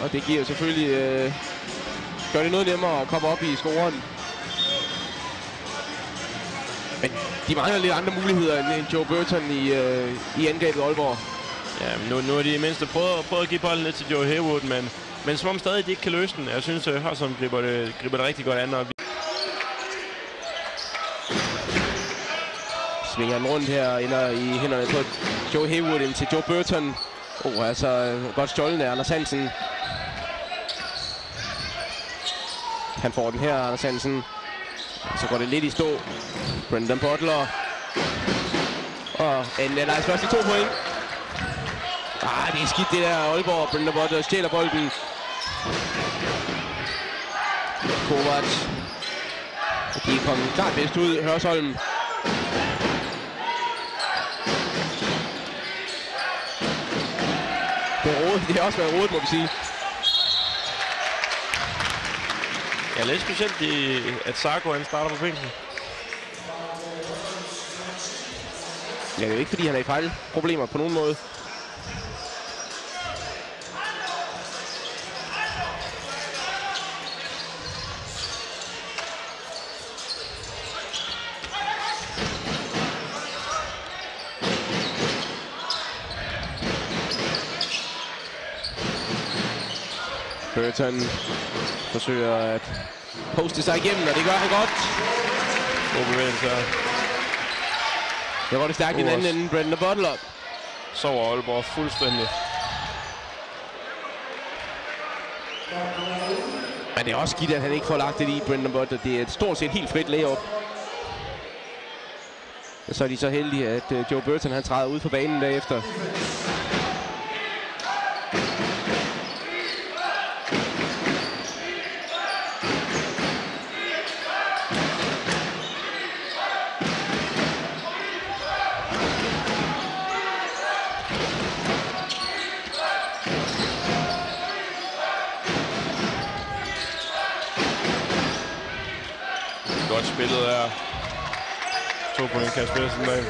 Og det giver selvfølgelig gør det noget nemmere at komme op i scoren. Men de mangler lidt andre muligheder end Joe Burton i angrebet Aalborg. Ja, nu har de i mindste prøvet at give bolden lidt til Joe Hayward, men Men som om stadig de ikke kan løse den. Jeg synes, at Hørsholm griber det rigtig godt an. Og svinger den rundt her, ender i hænderne på Joe Haywood ind til Joe Burton. Altså godt stjålen af Anders Hansen. Han får den her, Anders Hansen. Så går det lidt i stå. Brendan Butler. Og Nice først i 2 point. Det er skidt det der Aalborg. Brendan Butler stjæler bolden. Kovac. De er kommet klart bedst ud. Hørsholm. Det har også været rodet, må vi sige. Ja, lidt specielt, at Sarko han starter på bænken. Ja, det er jo ikke, fordi han er i fejlproblemer på nogen måde. Burton forsøger at poste sig igennem, og det gør han godt. God bevægelse. Det var det stærkt i den anden ende, Brendan Butler. Sover Aalborg fuldstændig. Men det er også skidt, at han ikke får lagt det i Brendan Butler. Det er et stort set helt frit layup. Og så er de så heldige, at Joe Burton han træder ud på banen derefter. Godt spillet her. 2 point Kasper Hessendal.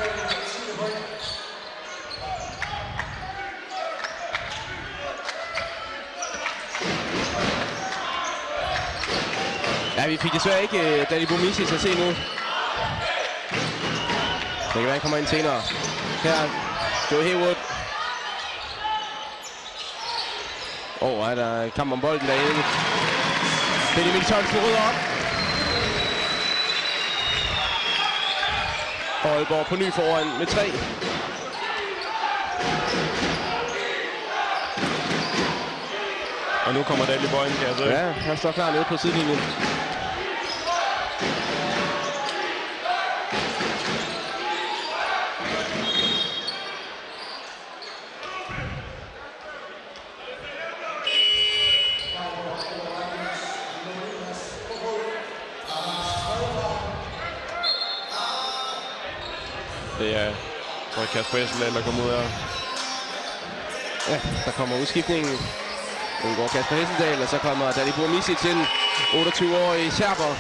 Ja, vi fik desværre ikke Danny Bomisic at se nu. Det kan være, han kommer ind senere. Her, Joe Haywood. Er der kamp om bolden derinde. Benjamin Sørensen rydder op. Aalborg på ny foran med 3. Og nu kommer Daley Boyne, kan jeg se. Ja, han står klar nede på sidelinjen. Det er, tror jeg, Kasper Hessendal, der kommer ud her. Ja, der kommer udskiftningen. Nu går Kasper Hessendal, og så kommer Danny Bomisic til 28-årig serber.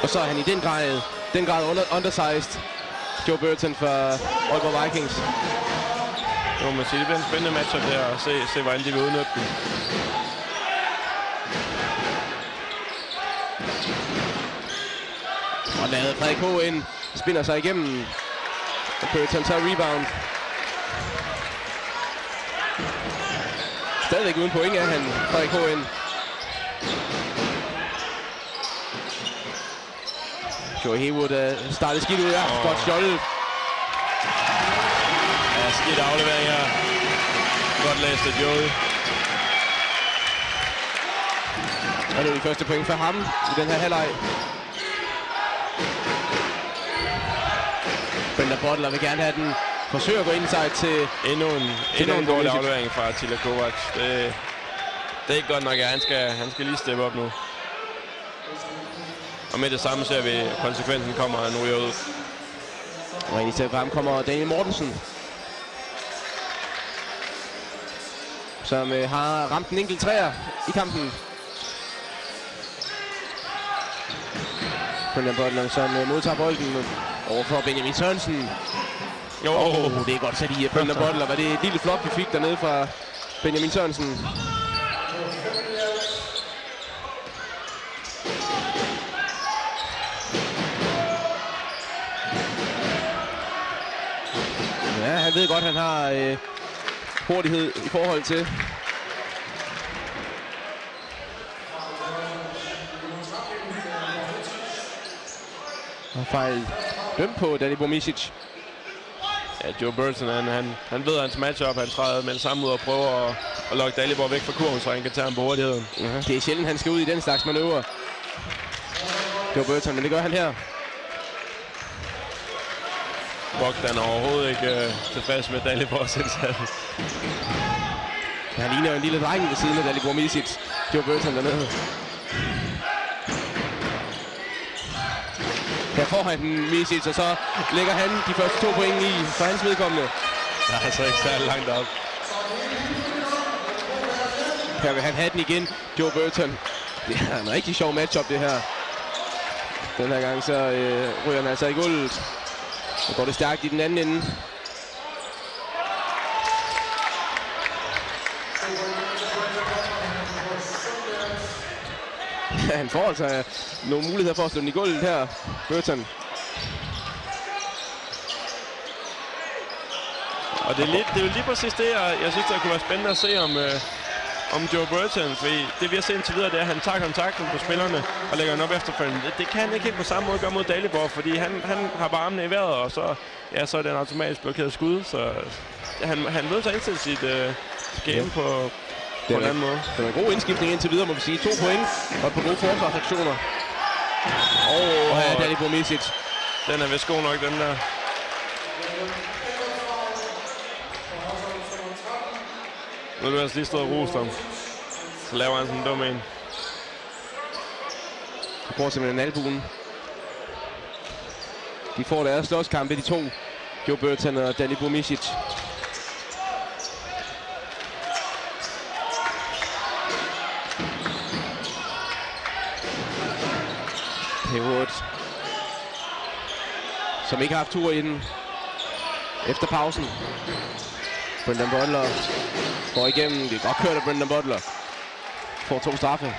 Og så er han i den grad undersized. Joe Burton for Aalborg Vikings. Jo, man siger, det bliver en spændende matchup der, og se hvordan de vil udnytte den. Og lader Frederik H. ind, spinner sig igennem. Og Burton tager rebound. Stadigvæk uden point er han, Frederik H. ind. Joe Haywood startede skidt ud. Ja, godt stjålet. Ja, skidt aflevering her. Godt læst af Joe. Og nu er de første point for ham i den her halvleg. Brendan Butler vil gerne have den. Forsøger at gå inside til endnu en dårlig aflevering fra Attila Kovac. Det er ikke godt nok, at han skal lige steppe op nu. Og med det samme ser vi, at konsekvensen kommer nu i ud. Og ind i stedet for ham kommer Daniel Mortensen, som har ramt en enkelt træer i kampen. Brendan Butler, som modtager bolden overfor Benjamin Sørensen. Det er godt sat i Brendan Butler. Var det et lille flop, vi fik dernede fra Benjamin Sørensen? han ved godt, han har hurtighed i forhold til. Og fejl dømt på Dalibor Micic. Ja, Joe Burton, han ved hans matchup. Han træder med det samme ud og prøver at lokke Dalibor væk fra kurven, så han kan tage ham på hurtigheden. Det er sjældent, han skal ud i den slags manøvre. Joe Burton, men det gør han her. Bogdan er overhovedet ikke tilfreds med Dalibors indsats. Han ligner jo en lille dreng ved siden af Dalibor Micic. Joe Burton dernede. Her får han den Micic, og så lægger han de første 2 point i for hans vedkommende. Der er altså ikke særlig langt op. Her vil han have den igen, Joe Burton. Det er en rigtig sjov matchup, det her. Den her gang så ryger han altså i gulvet. Så går det stærkt i den anden ende. Ja, han får altså nogle muligheder for at slå den i gulvet her, Burton. Og det er jo lige præcis det, jeg synes, der kunne være spændende at se om Joe Burton. Fordi det vi har set indtil videre, det er, at han tager kontakten på spillerne og lægger den op efterfølgende. Det kan han ikke helt på samme måde gøre mod Dalibor, fordi han har bare armene i vejret, og så er den automatisk blokeret skud. Så han ved så indstille sit game på en anden måde. Det var en god indskiftning indtil videre, må vi sige. 2 point og på gode forsvarsaktioner. Her er Dalibor Micic. Den er vist god nok, den der. Nu er du altså lige stået og rost ham. Så laver han sådan en dum en. De får simpelthen albuen. De får deres slåskampe, de to. Joe Burton og Dalibor Micic. Haywood, som ikke har haft tur i den efter pausen. Brendan Butler går igennem. Det er godt kørt af Brendan Butler. Får 2 straffe.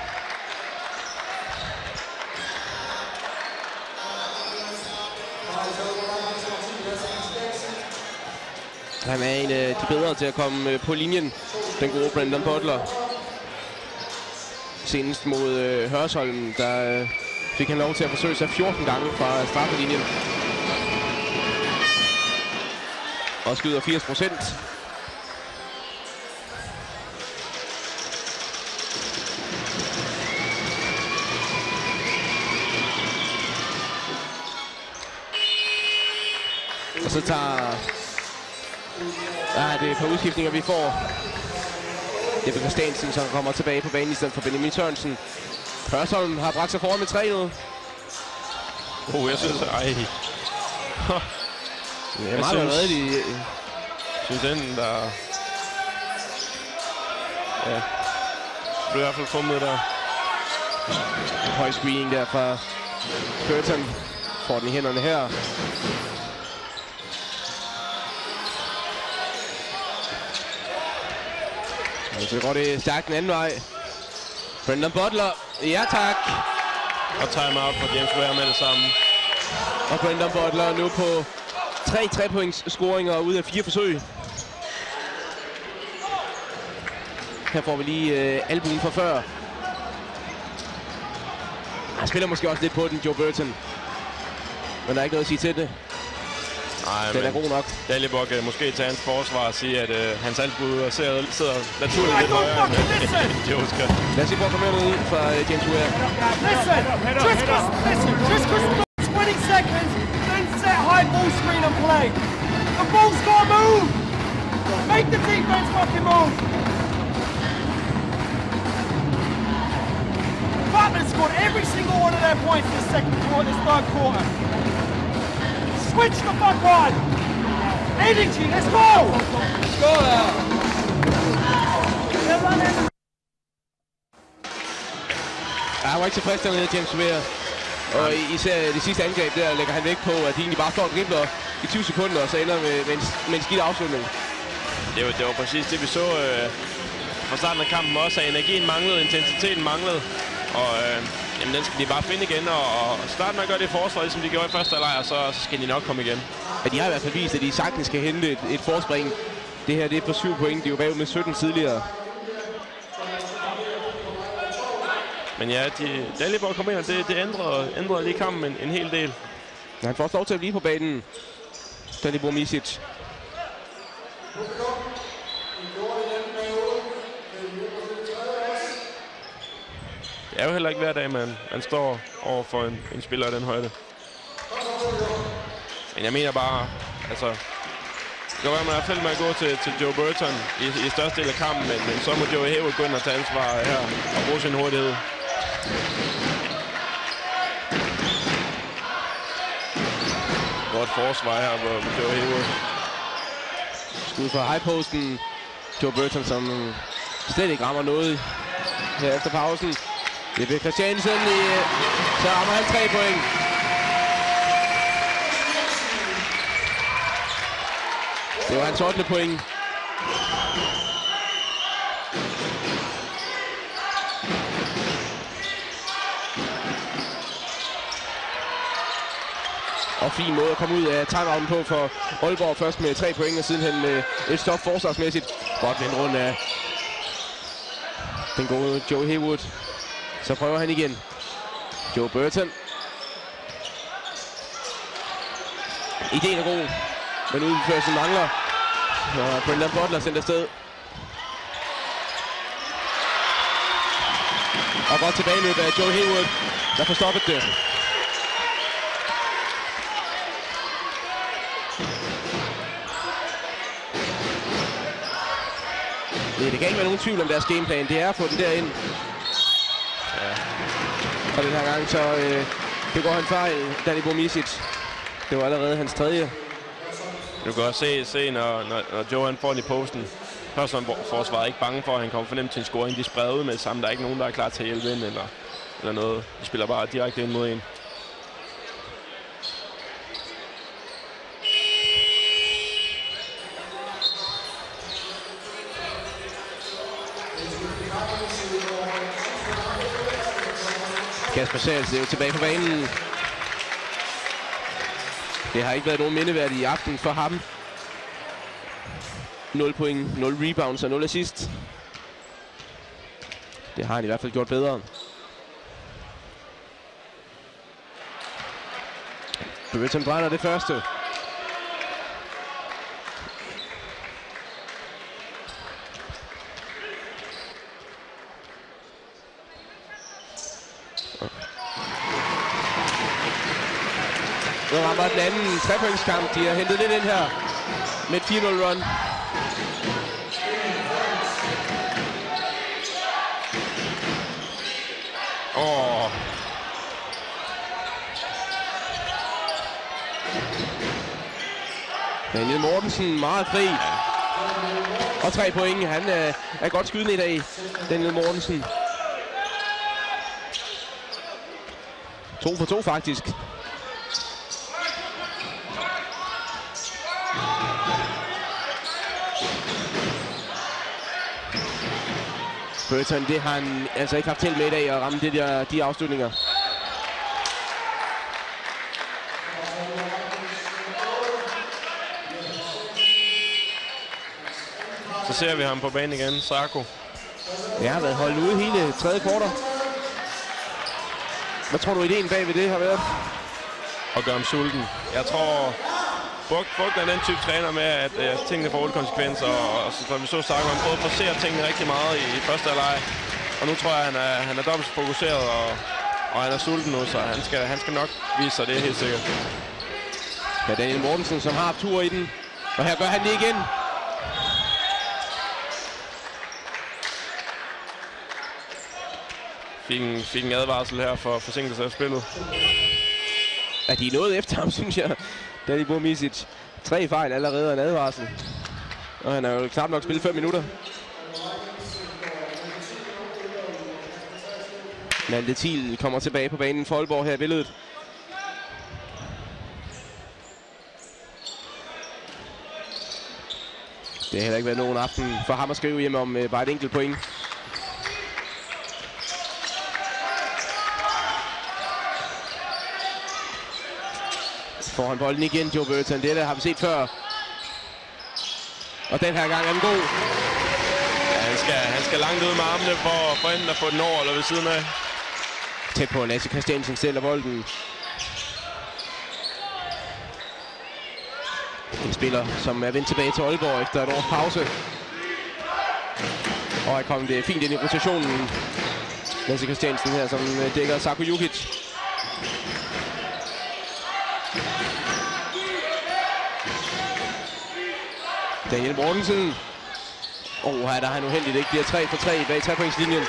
Han er en af de bedre til at komme på linjen, den gode Brendan Butler. Senest mod Hørsholm, der fik han lov til at forsøge sig 14 gange fra straffelinjen. Og skyder 80%. Og så tager... det er et par udskiftninger, vi får. Det er Christiansen, som kommer tilbage på banen i stedet for Benjamin Sørensen. Hørsholm har bragt sig foran med 3-0. Jeg synes, Det er meget redeligt. Jeg synes enten, der... Ja. Det blev i hvert fald fumlet der. Høj screening der fra Burton. Får den i hænderne her. Og så går det stærkt den anden vej. Brendan Butler. Ja, tak. Og timeout for James Ware med det samme. Og Brendan Butler nu på 3 3-points scoringer ud af 4 forsøg. Her får vi lige albuen fra før. Han spiller måske også lidt på den, Joe Burton. Men der er ikke noget at sige til det. Nej, den er god nok. Dalibor kan måske tage hans forsvar og sige, at hans albue sidder naturligt lidt højere end Joe skal. Lad os se, hvor kommer ud fra James Ware. Just because 20 seconds, then set high ball screen and play. The ball's got to move. Make the defense fucking move. Butler scored every single one of their points in the third quarter. Switch the fuck on. Energy, let's go. Let's go there. Han var ikke tilfredsstillende, James Ware. Og især det sidste angreb der lægger han vægt på, at de egentlig bare står og dribler i 20 sekunder, og så ender med en skidt afslutning. Det var præcis det, vi så fra starten af kampen også, at energien manglede, intensiteten manglede. Og Jamen, den skal de bare finde igen, og starte med at gøre det i forsvar, ligesom de gjorde i første halvleg, og så skal de nok komme igen. Ja, de har i hvert fald vist, at de sagtens skal hente et forspring. Det her, det er på 7 point. De er jo bagud med 17 tidligere. Men ja, Dalibor kommer ind, og det ændrede lige kampen en hel del. Ja, han får lov til at blive på banen. Dalibor Misic. Det er jo heller ikke hver dag, man står over for en spiller af den højde. Men jeg mener bare, altså... Det kan være, man er fældt med at gå til Joe Burton i største del af kampen, men så må Joe Hayward gå ind og tage ansvar her og bruge sin hurtighed. Godt forsvar her på Joe Hayward. Skud fra highposten. Joe Burton, som slet ikke rammer noget her efter pausen. Det bliver Christiansen, så rammer han 3 point. Det var hans 8. point. Og fin måde at komme ud af timeouten på for Aalborg. Først med 3 point, og sidenhen med et stop forsvarsmæssigt. Godt med en rund af den gode Joe Hayward. Så prøver han igen. Joe Burton. Ideen er god, men udførelsen mangler. Og Brendan Butler sendt afsted. Og godt tilbage løbet af Joe Hayward, der får stoppet det. Det kan ikke være nogen tvivl om deres gameplan. Det er at få den derind. Ja. Og den her gang så begår han fejl, Dalibor Misic. Det var allerede hans 3. Du kan også se når Joe han får den i posten. Forsvaret er ikke bange for, at han kommer fornemt til en scoring. De spreder ud med det samme. Der er ikke nogen, der er klar til at hjælpe ind eller noget. De spiller bare direkte ind mod en. Kasper Sals er jo tilbage på banen. Det har ikke været nogen mindeværdig i aften for ham. 0 point, 0 rebounds og 0 assist. Det har han i hvert fald gjort bedre. Burton brænder det første. Nu rammer den anden trepointskamp. De har hentet lidt ind her med et 4-0 run. Daniel Mortensen meget fri. Og 3 point. Han er godt skydende i dag, Daniel Mortensen. 2 for 2 faktisk. Burton, det har han altså ikke haft til med i dag at ramme de afslutninger. Så ser vi ham på banen igen, Sarko. Jeg har været holdt ude hele 3. kvartal. Hvad tror du ideen bag ved det har været? At gøre ham sulten. Jeg tror, Bugt er den type træner med, at tingene får konsekvenser. Og så vi så Sarko, han prøvede at forsere tingene rigtig meget i første halvleg. Og nu tror jeg, at han er dobbelt så fokuseret, og han er sulten nu, så han skal nok vise sig, det er helt sikkert. Ja, Daniel Mortensen, som har tur i den. Og her gør han det igen. Fik en advarsel her for forsinkelse af spillet. Ja, de er nået efter ham, synes jeg. Dalibor Misic. 3 fejl allerede, en advarsel. Og han har jo knap nok spillet 5 minutter. Malte Thiel kommer tilbage på banen for Aalborg her i billedet. Det har heller ikke været nogen aften for ham at skrive hjem om bare et enkelt point. Får han bolden igen, Joe Burton. Det der har vi set før. Og den her gang er den god. Ja, han skal langt ud med armene for enten at få den over eller ved siden af. Tæt på Lasse Christiansen stiller bolden. En spiller, som er vendt tilbage til Aalborg efter et års pause. Og er kommet fint ind i rotationen. Lasse Christiansen her, som dækker Sarko Jukic. Daniel Mortensen. Her der er han uheldigt, ikke? De er 3 for 3 bag 3-pointslinjen.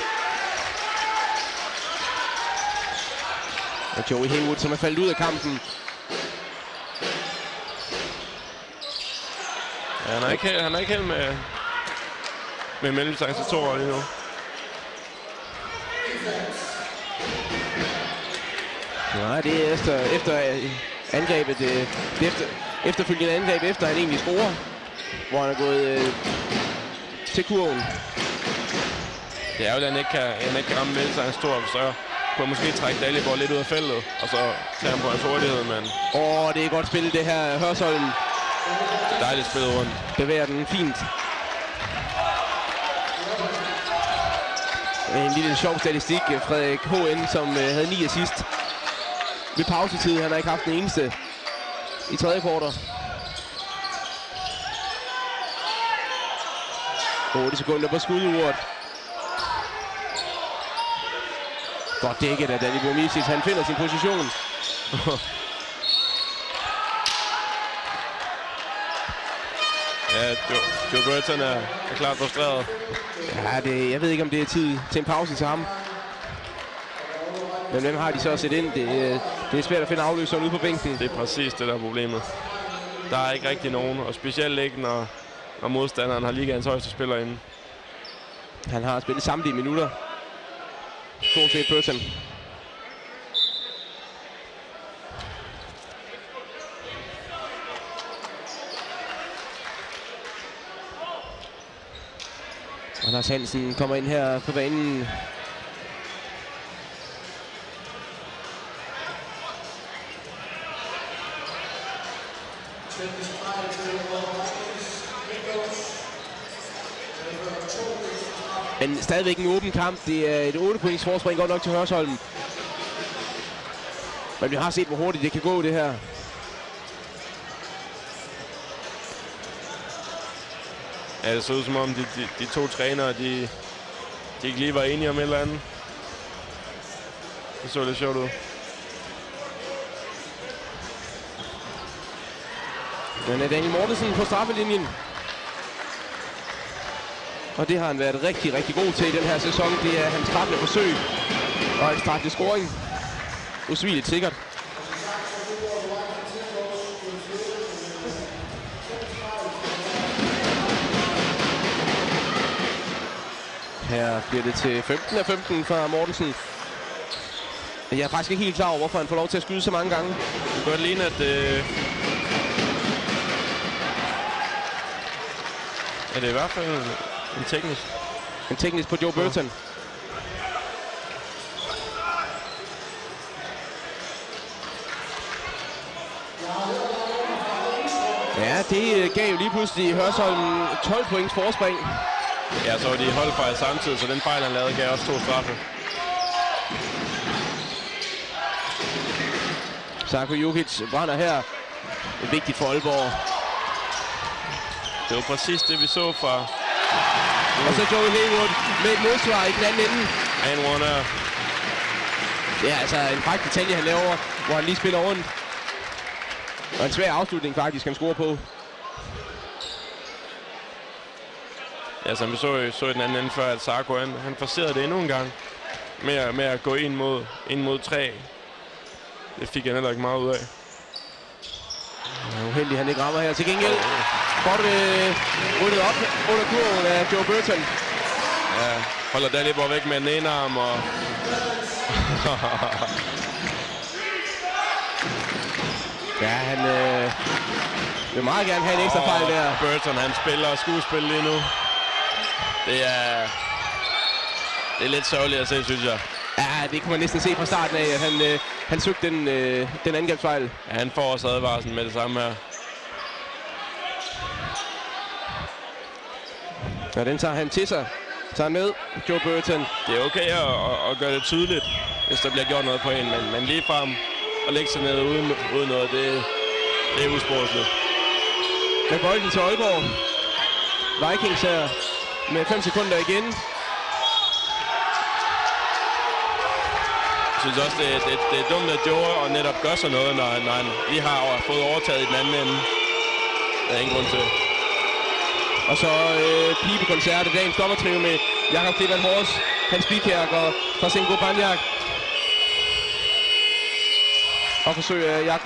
Og Joey Haywood, som er faldet ud af kampen. Ja, han er ikke helt med mellemdistancetorer lige nu. Nej, det er efter angrebet. Efterfølgende angreb, efter han egentlig scorer. Hvor han er gået til kurven. Det er jo, at han ikke kan ramme mellemdistancetorer, så kunne måske trække Dalibor lidt ud af feltet, og så tage ham på hans hurtighed, men... Det er godt spillet, det her. Hørsholm. Dejligt spillet rundt. Bevæger den fint. En lille sjov statistik. Frederik H.N., som havde 9 assist ved pausetid. Han har ikke haft den eneste i tredje kvartal. 8 sekunder på skuduret. Godt dækket af Dalibor Misic. Han finder sin position. Ja, Joe Burton er klart frustreret. Ja, jeg ved ikke, om det er tid til en pause til ham. Men hvem har de så set ind? Det er svært at finde afløseren ude på bænken. Det er præcis det, der er problemet. Der er ikke rigtig nogen, og specielt ikke, når modstanderen har ligaens højeste spiller inde. Han har spillet samtlige minutter. Stort set Burton. Anders Hansen kommer ind her på banen. Men stadigvæk en åben kamp. Det er et 8-points forspring godt nok til Hørsholm. Men vi har set, hvor hurtigt det kan gå, det her. Ja, det så ud som om de to trænere, de ikke lige var enige om et eller andet. Det så lidt sjovt ud. Den er Daniel Mortensen på straffelinjen. Og det har han været rigtig, rigtig god til i den her sæson. Det er hans straffende forsøg og en straffende scoring. Usvigeligt sikkert. Her bliver det til 15 af 15 fra Mortensen. Jeg er faktisk ikke helt klar over, hvorfor han får lov til at skyde så mange gange. Det kan godt ligne, at det er i hvert fald en teknisk. En teknisk på Joe Burton. Ja, det gav jo lige pludselig Hørsholm 12 points forspring. Ja, så var de holdfejl samtidig, så den fejl, han lavede, gav også 2 straffe. Sarko Jukic brænder her. Det er vigtigt for Aalborg. Det var præcis det, vi så fra... Og så Joey Haywood med et modsvar i den anden ende. And Warner. Det er altså en fræk detalje, han laver, hvor han lige spiller rundt. Og en svær afslutning faktisk, han scorer på. Ja, som vi så i den anden ende før, at Sarko, han forcerede det endnu en gang. Med at gå ind mod 3. Det fik han heller ikke meget ud af. Uheldig, han ikke rammer her. Til gengæld godt ryddet op under kurven af Joe Burton. Ja, holder Dalibor væk med den ene arm, og... Ja, han vil meget gerne have en ekstra fejl der. Burton, han spiller skuespil lige nu. Det er lidt sørgeligt at se, synes jeg. Ja, det kunne man næsten se fra starten af, at han søgte den angrebsfejl. Ja, han får også advarslen med det samme her. Ja, den tager han til sig. Tager med Joe Burton. Det er okay at gøre det tydeligt, hvis der bliver gjort noget på en, men lige frem at lægge sig ned uden noget, det er usportsligt. Med bolden til Aalborg. Vikings her med 5 sekunder igen. Jeg synes også, det er dumt, at Joe og netop gør sådan noget, når han lige har fået overtaget i den anden ende. Der er ingen grund til. Og så pibekoncert af dagens dommertrio med Jakob Klevan Hors, Hans Bikærk og Frasenko Banjak. Og forsøger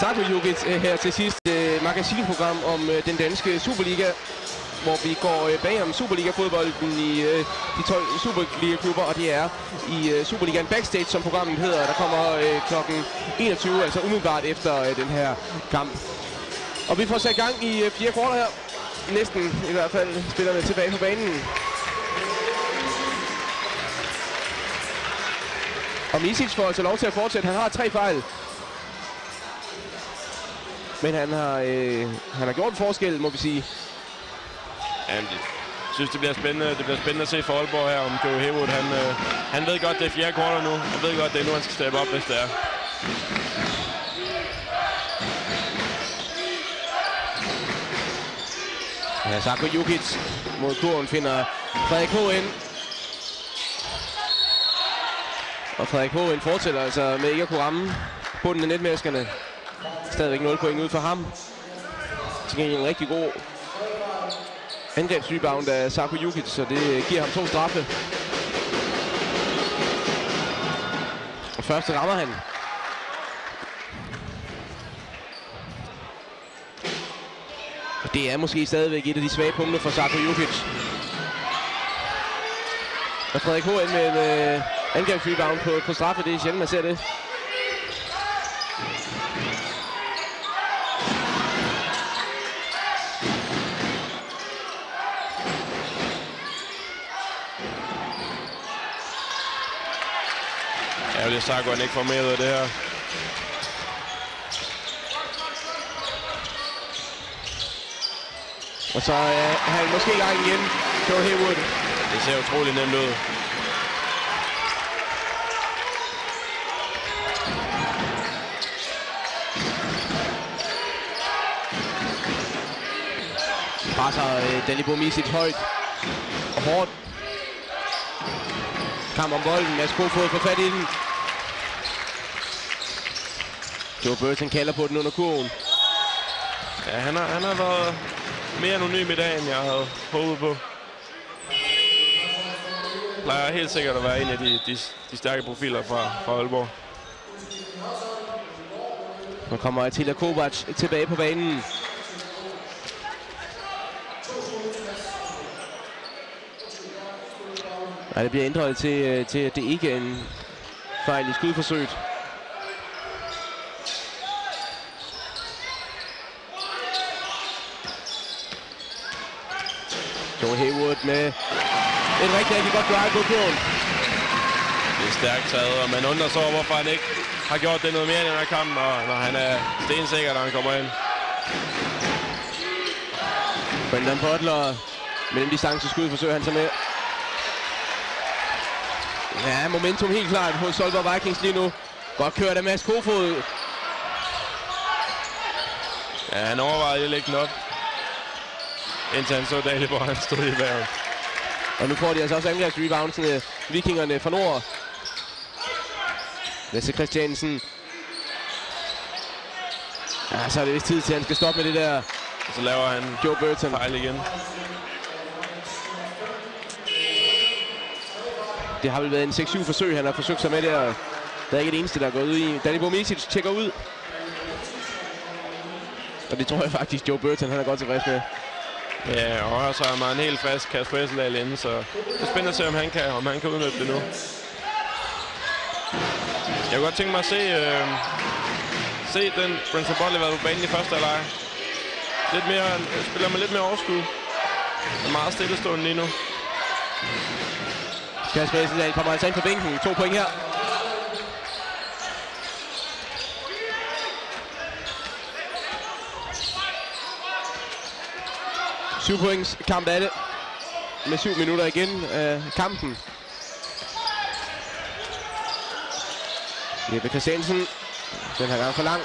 Sarko Jukic her til sidst magasinprogram om den danske Superliga, hvor vi går bag om Superliga-fodbolden i de 12 Superliga-klubber, og det er i Superligaen Backstage, som programmet hedder. Der kommer klokken 21, altså umiddelbart efter den her kamp. Og vi får sat gang i 4 kvarter her. Næsten i hvert fald spillerne tilbage på banen. Og Misic får altså lov til at fortsætte. Han har 3 fejl. Men han har gjort en forskel, må vi sige. Jeg synes, det bliver spændende. Det bliver spændende at se for Aalborg her, om Joe Haywood. Han ved godt, det er 4 kvarter nu. Han ved godt, det er nu, han skal steppe op, hvis det er. Ja, Sarko Jukic mod kurven finder Frederik H.N. Og Frederik H.N. fortsætter altså med ikke at kunne ramme bunden af netmaskerne. Stadigvæk 0 point ud for ham. Til gengæld en rigtig god angrebsrebound af Sarko Jukic, så det giver ham 2 straffe. Og første rammer han. Og det er måske stadigvæk et af de svage punkter for Sarko Jukic. Og Frederik H.N. med en angrebsrebound på straffe, det er sjældent, man ser det. Ærgerligt, Sarko han ikke får mere ud af det her. Og så er han måske i gang igen, Joe Haywood. Det ser utrolig nemt ud. Presser Dalibor Misic højt og hårdt. Kamp om bolden. Mads Kofod får fat i den. Joe Burton kalder på den under kurven. Ja, han har været mere anonym i dag, end jeg havde håbet på. Plejer helt sikkert at være en af de stærke profiler fra Aalborg. Nu kommer Attila Kovac tilbage på banen. Ja, det bliver ændret til at det ikke er en fejl i skudforsøget. Joe Haywood med et rigtig godt drive på kurven. Det er stærkt taget, og man undrer sig over, hvorfor han ikke har gjort det noget mere i den her kamp, når han er stensikker, når han kommer ind. Brendan Butler med den distanceskud forsøger han sig med. Ja, momentum helt klart hos Aalborg Vikings lige nu. Godt kørt af Mads Kofod. Ja, han overvejede at lægge den op, indtil han så Dalibor, han stod i vejret. Og nu får de altså også angrebsreboundsene, vikingerne fra nord. Lasse Christiansen. Ja, så er det vist tid til, at han skal stoppe med det der. Og så laver han Joe Burton fejl igen. Det har vel været en 6-7 forsøg, han har forsøgt sig med der. Der er ikke det eneste, der er gået ud i. Dalibor Misic tjekker ud. Og det tror jeg faktisk, Joe Burton han er godt tilfreds med. Ja, og så har man en helt frisk Kasper Esseldahl inde, så det er spændende at se, om han kan udnytte det nu. Jeg kunne godt tænke mig at se den Brenton Butler været på banen i første halvleg. Spiller med lidt mere overskud. Det er meget stillestående lige nu. Kasper Hesseldal kommer altså ind på bænken. 2 point her. 7 points kamp er det. Med 7 minutter igen af kampen. Jeppe Christiansen. Den her gang for lang.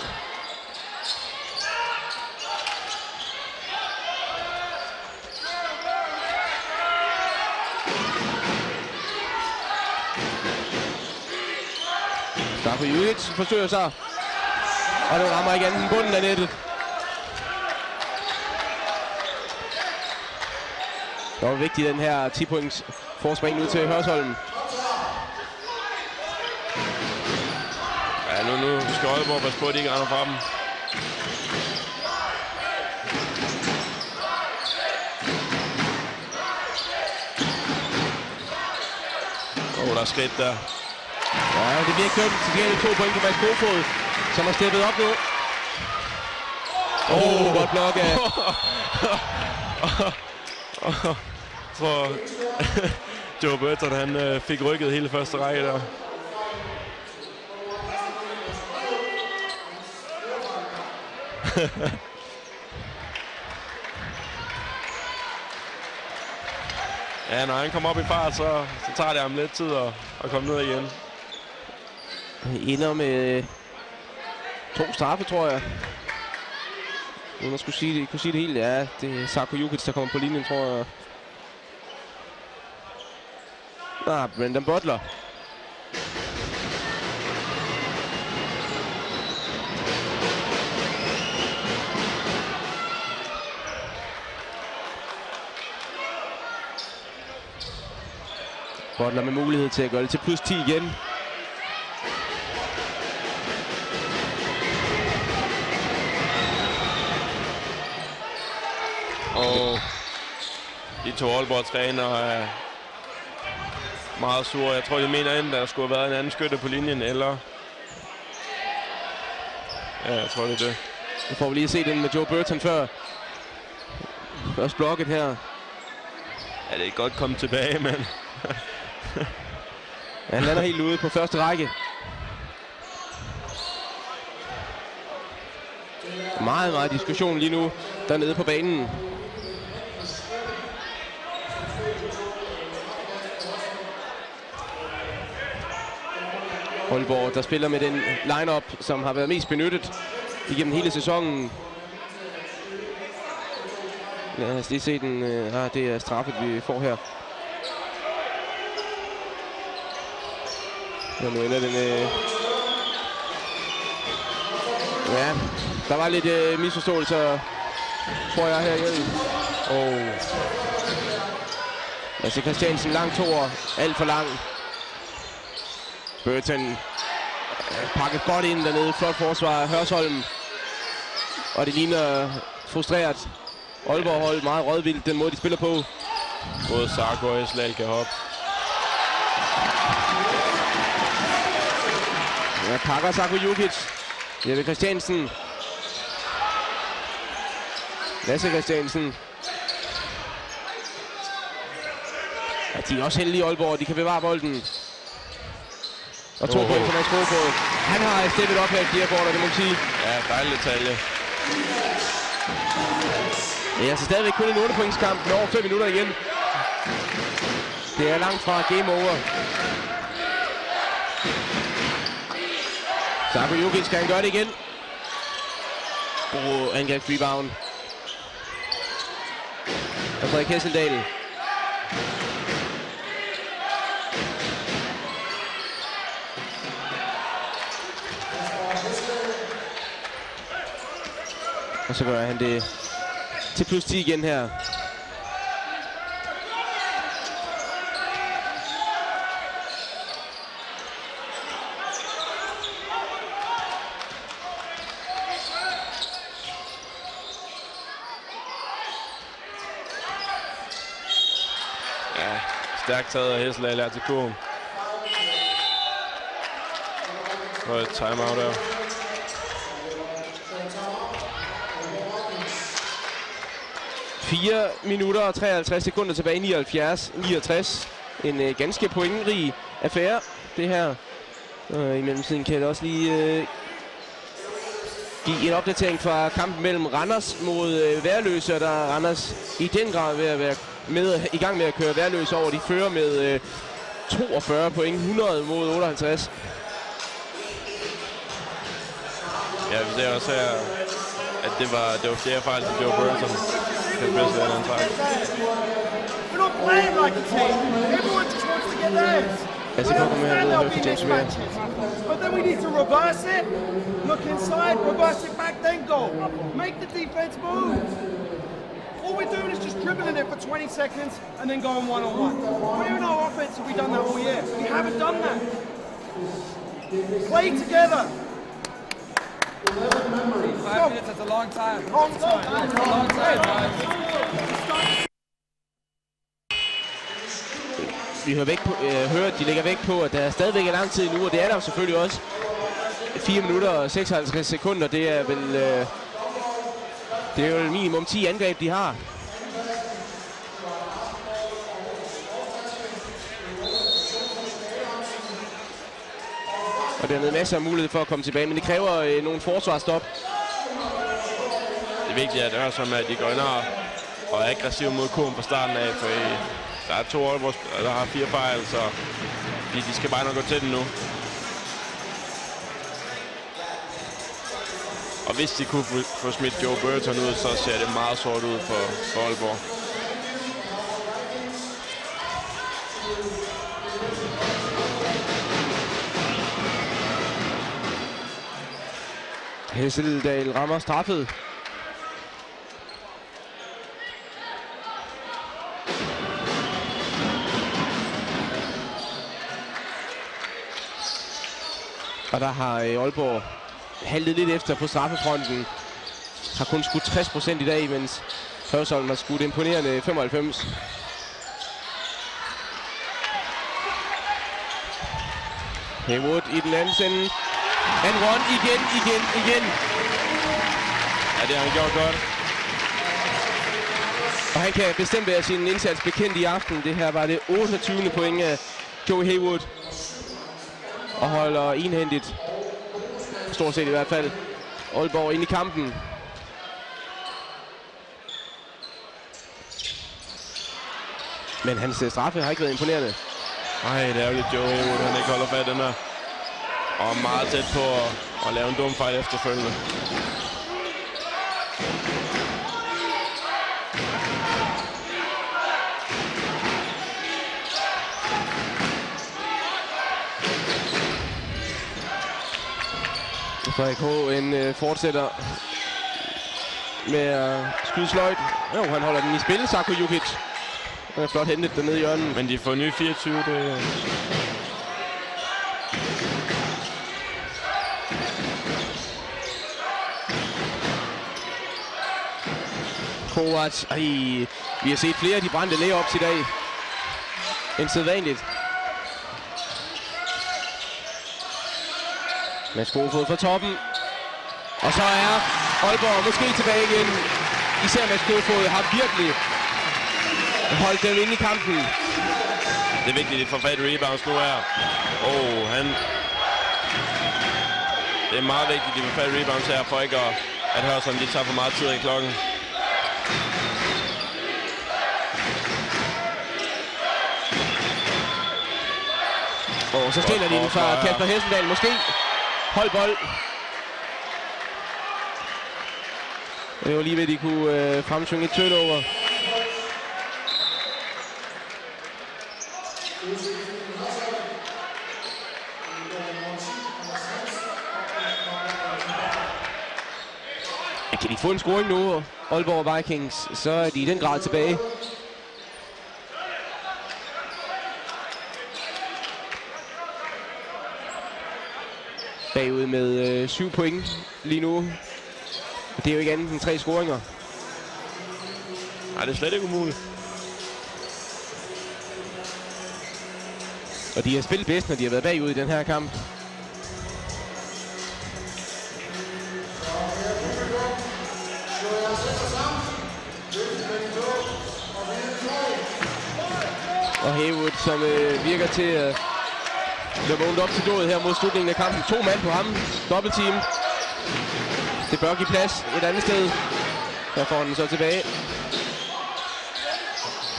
Darko Julic forsøger sig. Og den rammer igen den bunden af nettet. Det var vigtigt, den her 10 points forspring ud til Hørsholm. Ja, nu skal Aalborg passe på, at de ikke render fra dem. Der er skridt der. Ja, det bliver købt til gengæld 2 point på Mads Kofod, som har steppet op nu. Godt blok af. Jeg tror, Joe Burton, han fik rykket hele første række der. Ja, når han kommer op i fart, så tager det ham lidt tid at komme ned igen. Ender med 2 straffe, tror jeg. Uden at kunne sige det helt, ja, det er Sarko Jukic, der kommer på linjen, tror jeg. Brendan Butler. Butler med mulighed til at gøre det til plus 10 igen. Og de 2 Aalborg-trænere er meget sure. Jeg tror, de mener enten, der skulle have været en anden skytte på linjen, eller... Ja, jeg tror, det er det. Nu får vi lige se den med Joe Burton før. Først blokket her. Ja, det er godt kommet tilbage, men... Ja, han lander helt ude på første række. Meget diskussion lige nu dernede på banen. Aalborg, der spiller med den line-up, som har været mest benyttet igennem hele sæsonen. Lad os lige se den. Det er straffet, vi får her. Ja, nu ender den... Ja, der var lidt misforståelser, tror jeg, her igen. Altså Christiansen, lang toer, alt for lang. Burton pakket godt ind dernede, flot forsvar af Hørsholm. Og det ligner frustreret. Aalborg holdt meget rådvildt den måde, de spiller på. Både Sarko og Hesseldal kan hoppe. Ja, pakker Sarko Jukic. Jeppe Christiansen. Lasse Christiansen. Ja, de er også heldige i Aalborg, de kan bevare bolden. Og 2 point for Mads Kofod. Han har steppet op her i Clearboard, det må man sige. Ja, dejlig detalje. Det er altså stadigvæk kun en 8-pointskamp med over 5 minutter igen. Det er langt fra game over. Sarko Jukic, skal han gøre det igen? God angrebsrebound. Og Frederik Hesseldal. Og så gør han det til plus 10 igen her. Ja, stærkt taget af Hesseldal her til kurven. Og et timeout der. Fire minutter og 53 sekunder tilbage, 79-69. en ganske pointrig affære, det her. I mellemtiden kan jeg også lige give en opdatering fra kampen mellem Randers mod Værløse, og der er Randers i den grad ved at være i gang med at køre Værløse over. De fører med 42 point, 100 mod 58. Ja, vi ser også her, at det var fjerde fejl til Joe Burton. We're not playing like a team. Everyone just wants to get theirs. We understand there'll be mixed matches, but then we need to reverse it. Look inside, reverse it back, then goal. Make the defense move. All we're doing is just dribbling it for 20 seconds and then going one-on-one. Where in our offense have we done that all year? We haven't done that. Play together. 5 minutes, that's a long time. Long time. Long time, guys. Vi hører, at de lægger vægt på, at der stadigvæk er lang tid nu, og det er der selvfølgelig også. 4 minutter og 56 sekunder, det er vel minimum 10 angreb, de har. Og dermed masser af mulighed for at komme tilbage, men det kræver nogle forsvarsstop. Det vigtige er, at det er som, at de går ind og er aggressive mod kurven fra starten af, for der er 2 hold, der har 4 fejl, så de skal bare nok gå til den nu. Og hvis de kunne få smidt Joe Burton ud, så ser det meget sort ud for Aalborg. Hesseldal rammer straffet. Og der har Aalborg haltet lidt efter på straffefronten. Har kun skudt 60% i dag, mens Hørsholm har skudt imponerende 95. Haywood i den anden sende. And one igen. Ja, det har han gjort godt. Og han kan bestemt være sin indsats bekendt i aften. Det her var det 28. point af Joey Haywood. Og holder enhændigt, stort set i hvert fald, Aalborg ind i kampen. Men hans straffe har ikke været imponerende. Nej, det er jo lidt Joey Haywood, han ikke holder fat den her. Og meget tæt på at lave en dum fejl efterfølgende. Frederik H. fortsætter med at skyde sløjt. Jo, han holder den i spil, Sarko Jukic. Han er flot hentet dernede i hjørnet. Men de får nye 24, det... Kovac. Vi har set flere af de brændte layups i dag. End sædvanligt. Mads Kofod fra toppen. Og så er Aalborg måske tilbage igen. Især Mads Kofod har virkelig holdt dem inde i kampen. Det er vigtigt, at de får fat i rebounds nu her. Det er meget vigtigt, at de får fat i rebounds her, for ikke at Hørsholm de tager for meget tid i klokken. Og så stiller de den fra Kasper Hesseldal måske. Hold bold. Det var lige ved, at de kunne fremsynge et turnover. Kan de få en scoring nu, Aalborg Vikings, så er de i den grad tilbage. Bagud med 7 point lige nu. Det er jo ikke andet end 3 scoringer. Nej, det er slet ikke umuligt. Og de har spillet bedst, når de har været bagud i den her kamp. Og Haywood, som virker til at være vågnet op til dødet her mod slutningen af kampen. 2 mand på ham. Dobbeltteam. Det bør give plads et andet sted. Der får den så tilbage.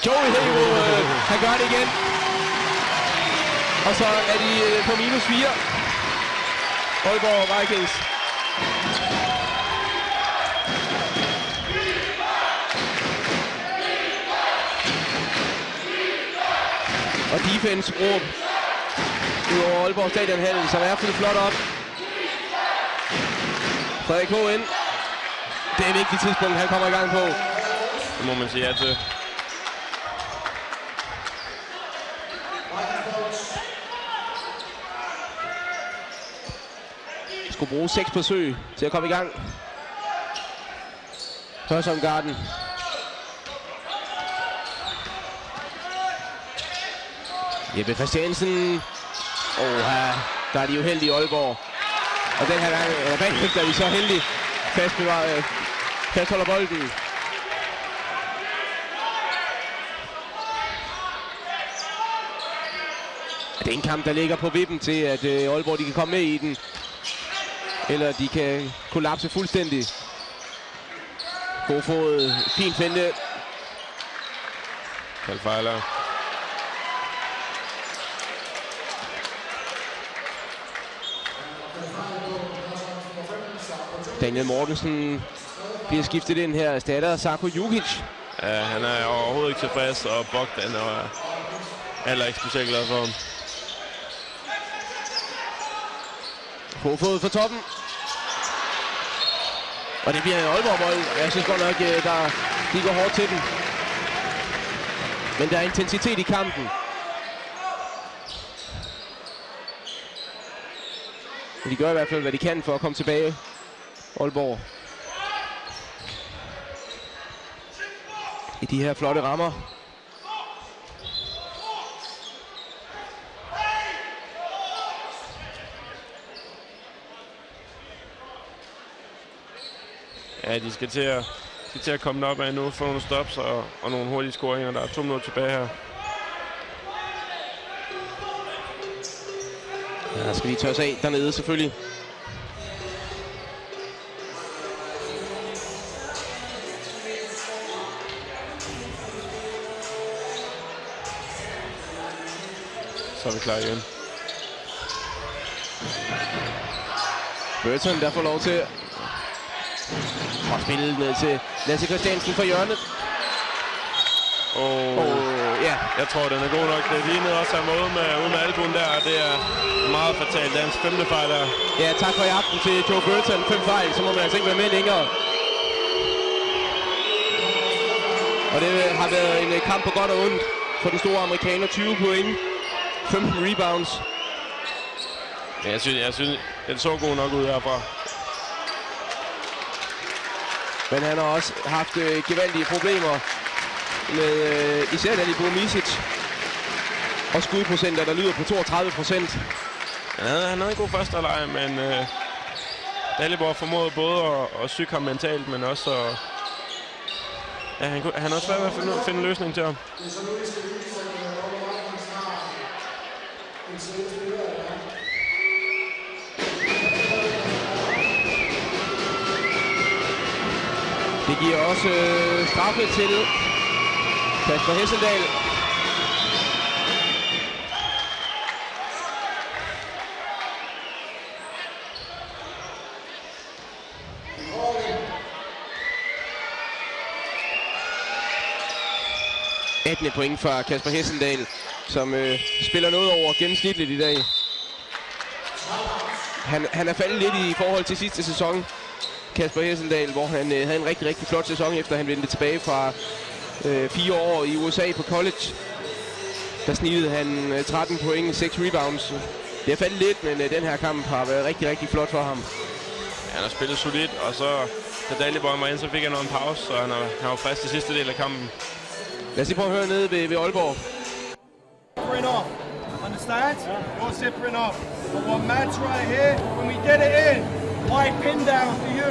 Joey Haywood, han gør det igen. Og så er de på -4. Aalborg Vikings. Og defense-råb ud over Aalborg Stadionhallen, som er fyldt flot op. Frederik H.N. Det er et vigtigt tidspunkt, han kommer i gang på. Det må man sige ja til. Skulle bruge 6 forsøg til at komme i gang. Hørsholm-Garden. Jeppe Christiansen. Der er de uheldige i Aalborg. Og den her gang bagefter er vi så heldige. Fastholder bolden. Det er en kamp, der ligger på vippen til, at Aalborg de kan komme med i den. Eller de kan kollapse fuldstændig. Kofod, fint finte. Kalfejler. Daniel Mortensen bliver skiftet ind her. Erstatter Sarko Jukic. Ja, han er overhovedet ikke tilfreds, og Bogdan er heller ikke specielt glad for ham. Kofod for toppen. Og det bliver en Aalborg-bold. Jeg synes godt nok, de går hårdt til den. Men der er intensitet i kampen. De gør i hvert fald, hvad de kan for at komme tilbage. Aalborg. I de her flotte rammer. Ja, de skal til at komme op af nu, få nogle stops og nogle hurtige scoringer. Der er 2 minutter tilbage her. Ja, skal de tørres af dernede selvfølgelig. Så er vi klar igen. Burton, der får lov til at spille ned til Lasse Christiansen fra hjørnet. Ja. Jeg tror, den er god nok. Det lignede også af måde ude med albuen der, og det er meget fatalt. Dansk 5. fejl der. Ja, tak for i aften til Joe Burton. 5 fejl, så må man altså ikke være med længere. Og det har været en kamp på godt og ondt for den store amerikaner. 20 point, 15 rebounds. Ja, jeg synes, den så god nok ud herfra. Men han har også haft gevaldige problemer med især Dalibor Misic og skudprocenter, der lyder på 32%. Han havde en god første halvleg, men Dalibor formåede både at syge ham mentalt, men også at... Ja, han har svært ved at finde en løsning til ham. Det giver også straffe til Kasper Hesseldal. (18) point fra Kasper Hesseldal, som spiller noget over gennemsnitligt i dag. Han er faldet lidt i forhold til sidste sæson, Kasper Hesseldal, hvor han havde en rigtig, rigtig flot sæson, efter han vendte tilbage fra 4 år i USA på college. Der snittede han 13 point, 6 rebounds. Det har faldet lidt, men den her kamp har været rigtig, rigtig flot for ham. Han har spillet solidt, og så da Dalibor var ind, så fik han en pause, så han var frisk i sidste del af kampen. Lad os lige prøve at høre nede ved Aalborg. Zippering off, understand? You're zippering off. But one match right here, when we get it in, wide pin down for you.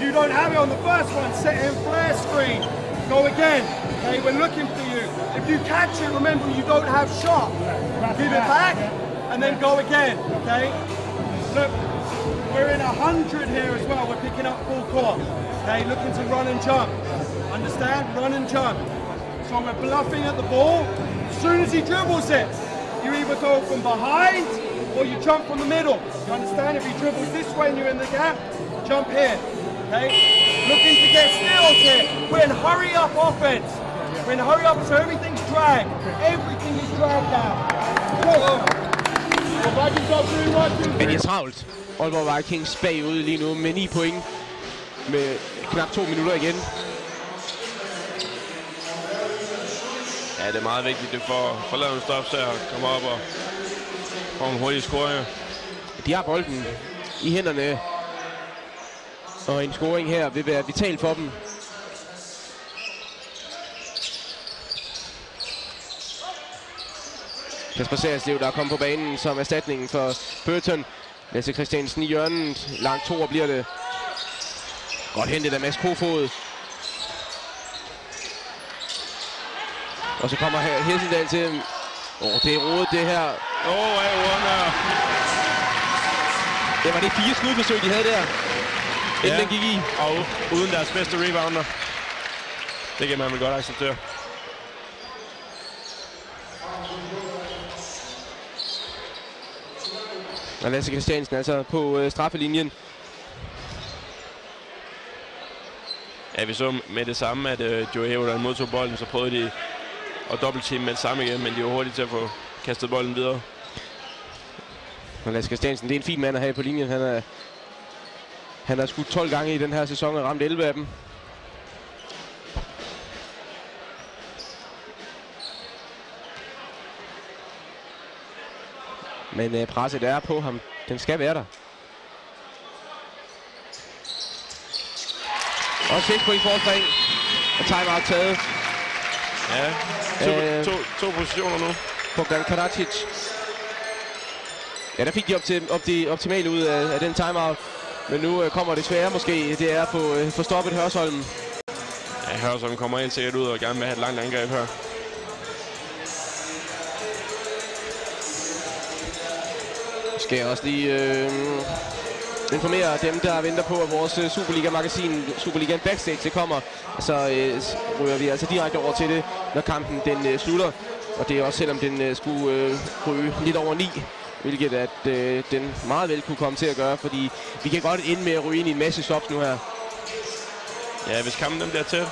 You don't have it on the first one, set in flare screen. Go again. Okay, we're looking for you. If you catch it, remember you don't have shot. Give it back and then go again. Okay. Look, we're in 100 here as well. We're picking up full court. Okay, looking to run and jump. Understand? Run and jump. So we're bluffing at the ball. As soon as he dribbles it, you either go from behind or you jump from the middle. You understand? If he dribbles this way and you're in the gap, jump here. Okay? Looking to get steals here. We're in hurry up offense. We're in hurry up, so everything's drag. Everything is dragged down. Men det er travlt. Aalborg Vikings bagud lige nu med 9 point. Med knap 2 minutter igen. Ja, det er meget vigtigt, at får lavet en stop, så komme op og få en hurtig scoring. De har bolden i hænderne. Og en scoring her vil være vital for dem. Kasper Særslev, der er kommet på banen som erstatningen for Burton. Lasse Christiansen i hjørnet. Langt 2 bliver det. Godt hentet af Mads Kofod. Og så kommer Helsingdal til. Det er rodet det her. Det var det 4 skudforsøg, de havde der. Inden den gik i. Og uden deres bedste rebounder. Det kan man vel godt acceptere. Og Lasse Christiansen altså på straffelinjen. Ja, vi så med det samme, at Joe Haver, der modtog bolden, så prøvede de at dobbeltteam med det samme igen, men de var hurtige til at få kastet bolden videre. Og Lasse Christiansen, det er en fin mand at have på linjen. Han har skudt 12 gange i den her sæson og ramt 11 af dem. Men presset er på ham. Den skal være der. Og 6 point forspring. Og timeout taget. Ja, to positioner nu. Bogdan Karadzic. Ja, der fik de optimale ud af den timeout. Men nu kommer det svære måske. Det er at få stoppet Hørsholm. Ja, Hørsholm kommer helt sikkert ud og gerne vil have et langt angreb her. Skal jeg også lige informere dem, der venter på, at vores Superliga-magasin, Superligaen Backstage, det kommer. Så ryger vi altså direkte over til det, når kampen den slutter. Og det er også selvom den skulle ryge lidt over 9. Hvilket at den meget vel kunne komme til at gøre, fordi vi kan godt ende med at ryge ind i en masse stops nu her. Ja, hvis kampen den bliver tæt,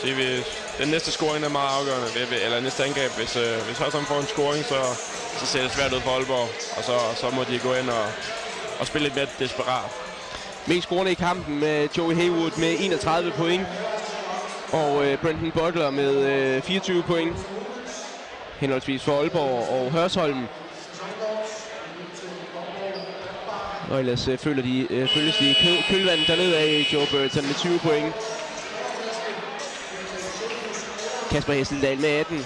så vi den næste scoring er meget afgørende, eller næste angreb. Hvis Hørsholm får en scoring, så ser det svært ud for Aalborg, og så må de gå ind og spille lidt mere desperat. Mest scorende i kampen med Joey Haywood med 31 point, og Brendan Butler med 24 point. Henholdsvis for Aalborg og Hørsholm. Og ellers følges de kølvandet dernede af Joe Burton med 20 point. Kasper Hesseldal med 18.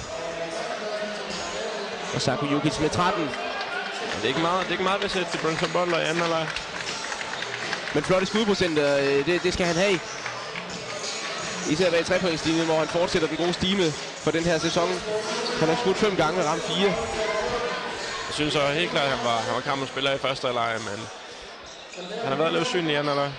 Og Sako Jukic med 13. Det er ikke meget ved at sætte til Brendan Butler i anden halvleg. Men flotte skudprocenter, det skal han have. Især ved trepointslinjen, hvor han fortsætter den gode stime for den her sæson. Han har skudt 5 gange og ramt 4. Jeg synes også helt klart, at han var kampens spiller i første halvleg, men han har været lidt usynlig i anden halvleg.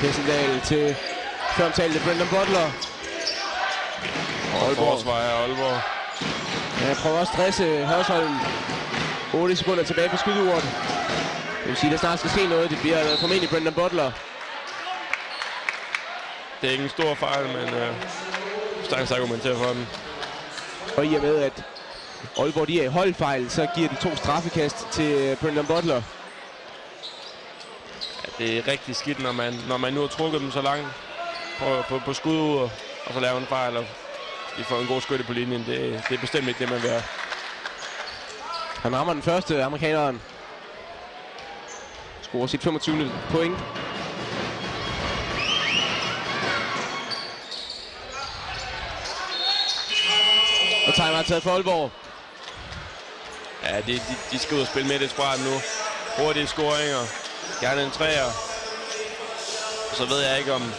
Hesseldal til føromtalte Brendan Butler. Aalborg. Ja, jeg prøver at stresse Hørsholm. 8 sekunder tilbage på skyduret. Det vil sige, at der snart skal ske noget. Det bliver formentlig Brendan Butler. Det er ikke en stor fejl, men stærkt argumenterer for den. Og i og med, at Aalborg de er i holdfejl, så giver de 2 straffekast til Brendan Butler. Ja, det er rigtig skidt, når man nu har trukket dem så langt på skuduret, og så laver en fejl, og de får en god skytte på linjen. Det er bestemt ikke det, man vil have. Han rammer den første, amerikaneren. Scorer sit 25. point. Og timer er taget for Aalborg. Ja, de skal ud og spille med det sprart nu. Hurtige scoringer. Gerne en træer. Så ved jeg ikke om...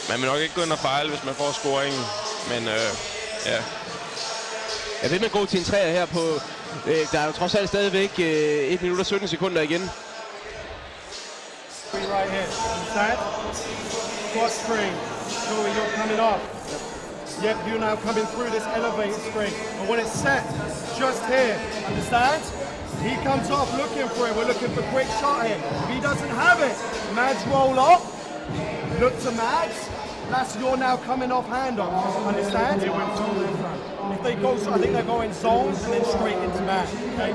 Man vil nok ikke gå ind og fejle, hvis man får scoringen. Men ja. Jeg ved, man går til en træer her på... der er jo trods alt stadigvæk 1 minut og 17 sekunder igen. Right here, understand? Cross screen. Joey, you're coming off. Yep, you're now coming through this elevated screen. But when it's set, just here, understand? He comes off looking for it. We're looking for quick shot here. If he doesn't have it, Mads roll up. Look to Mads. Lasse, you're now coming off handoff. Understand? If they go, I think they're going zone and then straight into Mads. Okay?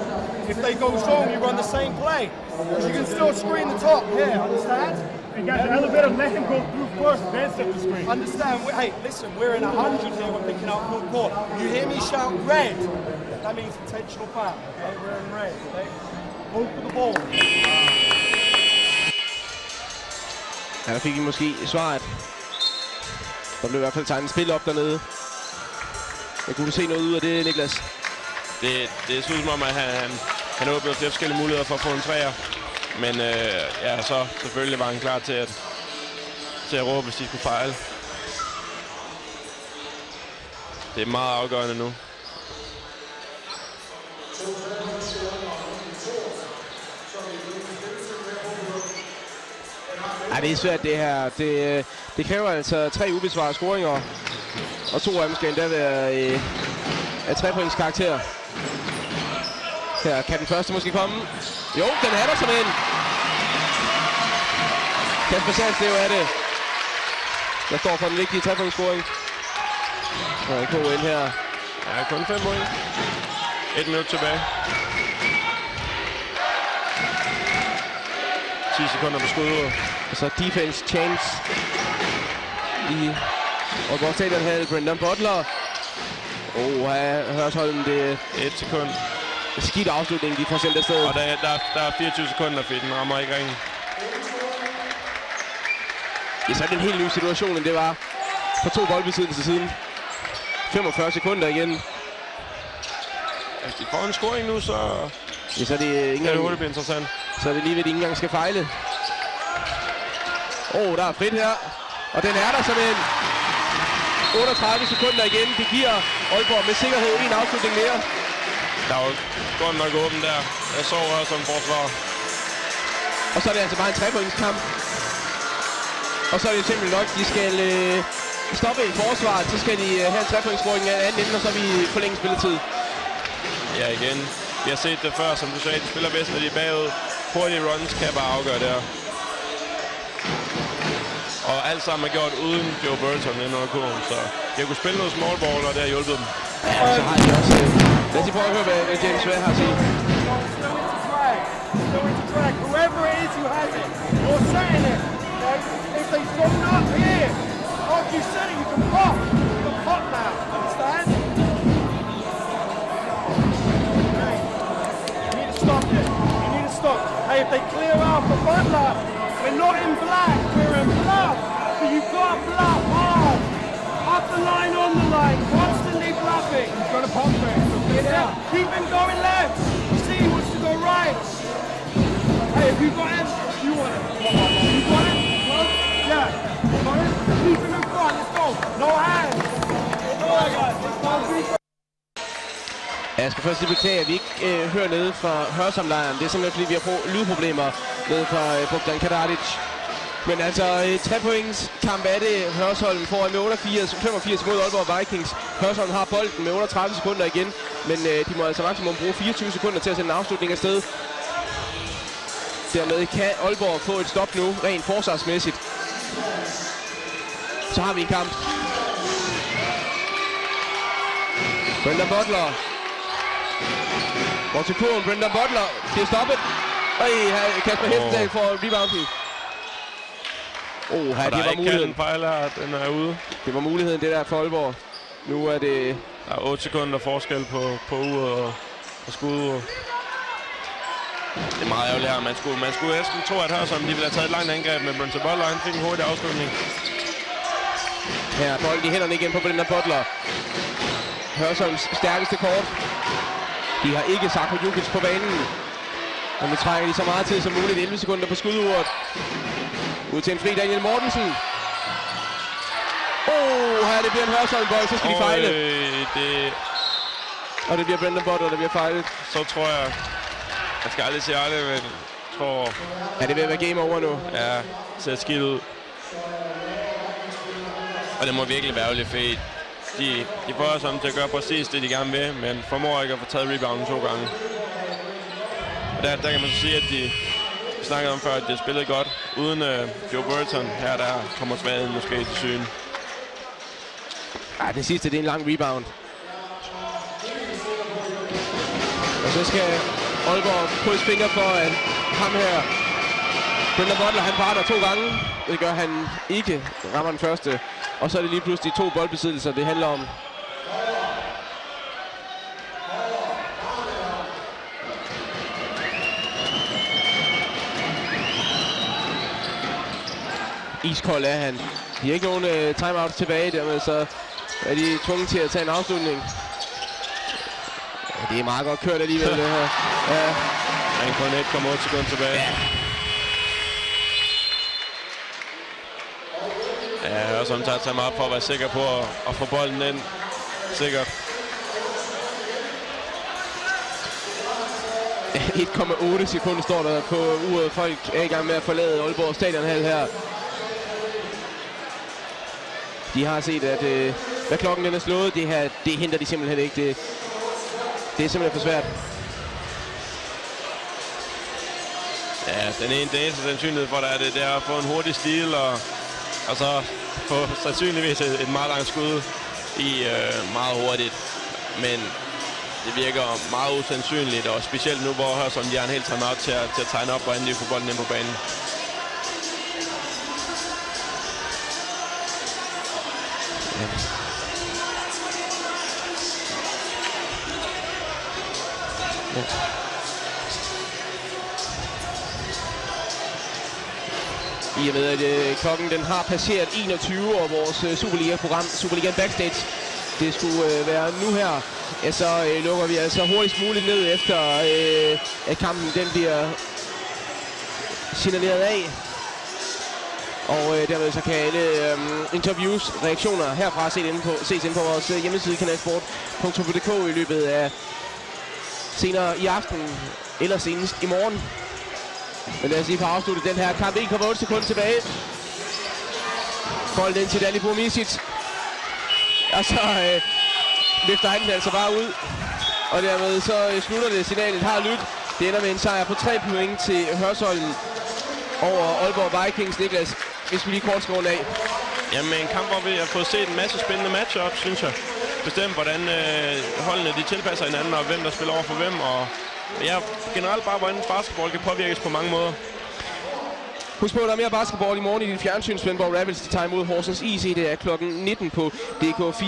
If they go zone, you run the same play. Because you can still screen the top here. Understand? You got the elevator, let him go through first, then set the screen. Understand? Hey, listen, we're in 100 here. We're picking up full court. You hear me shout red? That means intentional foul. Okay, we're in red. Okay, hold for the ball. Ja, der fik I måske svaret. Der blev i hvert fald tegnet spil op dernede. Jeg kunne se noget ud af det, Niklas? Det synes som om, at han åbnede flere forskellige muligheder for at få en træer. Men ja, så selvfølgelig var han klar til at råbe, hvis de skulle fejle. Det er meget afgørende nu. Ja, det er svært det her. Det kræver altså 3 ubesvarede scoringer. Og 2 af dem skal endda være af 3-points karakter. Her kan den første måske komme. Jo, den er der som en. Kasper Sandslev er det. Der står for den vigtige 3-points scoring. Og en god ind her. Ja, kun 5 point. 1 minut tilbage. 10 sekunder på skuddet. Og så defense chance i Aalborg Stadion her. Brendan Butler. Hørsholm, det 1 sekund. Skidt afslutning, de får sendt afsted. Og der er 24 sekunder, fordi den rammer ikke ringen. Ja, så er det en helt ny situation, end det var for 2 boldbesiddelser siden. 45 sekunder igen. Hvis de får en scoring nu, så... Ja, så er det ikke det hurtigt interessant. Så er det lige ved, at de ikke engang skal fejle. Der er frit her. Og den er der som en 38 sekunder igen. Det giver Aalborg med sikkerhed en afslutning mere. Der er jo godt nok åben der. Jeg så også som forsvar. Og så er det altså bare en 3-pointskamp. Og så er det simpelthen nok, de skal stoppe en forsvar. Så skal de have en 3-pointscoring af anden ende, og så er vi forlænge spilletid. Ja, igen. Vi har set det før, som du sagde. De spiller bedst, når de er bagud. Hurtige runs kan bare afgøre det her. Og alt sammen er gjort uden Joe Burton ind under kurven, så jeg kunne spille noget small ball, og det har hjulpet dem. Ja, så har de også... Lad os lige prøve at høre, hvad James Ware har at sige. Whoever it is who has it, you're setting it. If they zone up here, after you set it, you can pop. You can pop now, understand? You need to stop it. You need to stop. Hey, if they clear out for Butler, we're not in black, we're in bluff. So you've got to bluff hard. Up the line, on the line, constantly bluffing. He's got to pump it. Yeah. Keep him going left. See, he wants to go right. Hey, if you got him, you want it. You got him? Yeah. You got him? Keep him in front. Let's go. No hands. Alright, guys. Let's go. Jeg skal først lige beklage, at vi ikke hører nede fra Hørsholm-lejren. Det er simpelthen fordi, vi har lydproblemer nede fra Bogdan Kardaric. Men altså, 3-points kamp er det. Hørsholm foran med 85 mod Aalborg Vikings. Hørsholm har bolden med 38 sekunder igen. Men de må altså maksimum bruge 24 sekunder til at sende en afslutning afsted. Dermed kan Aalborg få et stop nu, rent forsvarsmæssigt. Så har vi en kamp. Brendan Butler. Går til kurven, Brendan Butler bliver stoppet. Og Kasper Heftendal får rebounden. Det var muligheden. Den er ude. Det var muligheden, det der for Aalborg. Nu er det... Der er 8 sekunder forskel på uret og skuddet. Det er meget ærgerligt her. Man skulle næsten tro, at Hørsholm ville have taget et langt angreb med Brendan Butler. Han fik en hurtig afslutning. Her er bolden i hænderne igen på Brendan Butler. Hørsholms stærkeste kort. De har ikke Žarko Jukic på banen. Og nu trækker de så meget tid som muligt. 11 sekunder på skuduret. Ud til en fri Daniel Mortensen. Her det bliver en Hørsholm-bold, så skal de fejle. Og det bliver Brendan Butler, der bliver fejlet. Så tror jeg skal aldrig sige aldrig, men tror... Ja, det vil være game over nu. Ja, det ser skidt ud. Og det må virkelig være ærgerligt, for de får os til at gøre præcis det, de gerne vil, men formår ikke at få taget rebouden 2 gange. Og der kan man så sige, at de snakkede om før, at de har spillet godt. Uden Joe Burton her, der kommer svagheden måske til syne. Ja, det sidste, det er en lang rebound. Og så skal Aalborg krydse fingre for, at ham her, Brendan Butler, han parter 2 gange. Det gør han ikke. Rammer den første. Og så er det lige pludselig 2 boldbesiddelser, det handler om. Iskold er han. De har ikke nogen timeouts tilbage, dermed så er de tvunget til at tage en afslutning. Ja, det er meget godt kørt alligevel, det her. Ja. Han kun 1,8 sekunder tilbage. Ja. Ja, og som tager sig meget for at være sikker på at få bolden ind. Sikkert. 1,8 sekunder står der på uret. Folk er i gang med at forlade Aalborg Stadionhal her. De har set, at hvad klokken den er slået, det henter de simpelthen ikke. Det er simpelthen for svært. Ja, den eneste sandsynlighed for, det er at få en hurtig stil, og så få sandsynligvis et meget langt skud i meget hurtigt. Men det virker meget usandsynligt, og specielt nu, hvor Hørsholm de har en helt timeout til at tegne op, hvordan de får bolden ind på banen. Ja. I og med, at klokken den har passeret 21, og vores Superliga-program, Superligaen Backstage, det skulle være nu her, ja, så lukker vi altså hurtigst muligt ned efter, at kampen den bliver signaleret af. Og dermed så kan alle interviews, reaktioner herfra ses inde på vores hjemmeside, kanalsport.dk i løbet af senere i aften, eller senest i morgen. Men lad os lige få afsluttet den her kamp. 1,8 sekunder tilbage. Bolden ind til Dani Burmisic. Og så løfter han den altså bare ud. Og dermed så slutter det. Signalet har lyttet. Det ender med en sejr på 3 point til Hørsholm over Aalborg Vikings. Niklas, hvis vi lige kort skal runde af. Jamen en kamp, hvor vi har fået set en masse spændende matchup, synes jeg. Bestemt, hvordan holdene de tilpasser hinanden, og hvem der spiller over for hvem. Og ja, generelt bare, hvordan basketball kan påvirkes på mange måder. Husk på, at der er mere basketball i morgen i dit fjernsyn. Svendborg Ravens, de tager imod Horsens IC. Det er klokken 19 på DK4.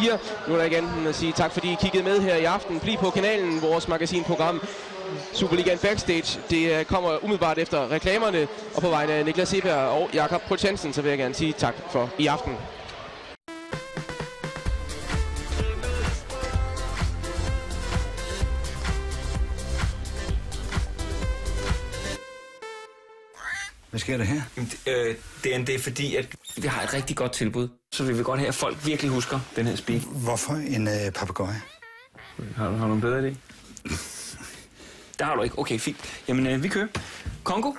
Nu er der igen at sige tak, fordi I kiggede med her i aften. Bliv på kanalen, vores magasinprogram Superligaen Backstage. Det kommer umiddelbart efter reklamerne. Og på vegne af Niklas Seberg og Jakob Protjensen, så vil jeg gerne sige tak for i aften. Hvad sker der her? Det er fordi, at vi har et rigtig godt tilbud. Så vi vil godt have, at folk virkelig husker den her speak. Hvorfor en papegøje? Har du en bedre idé? Der har du ikke. Okay, fint. Jamen, vi kører. Kongo,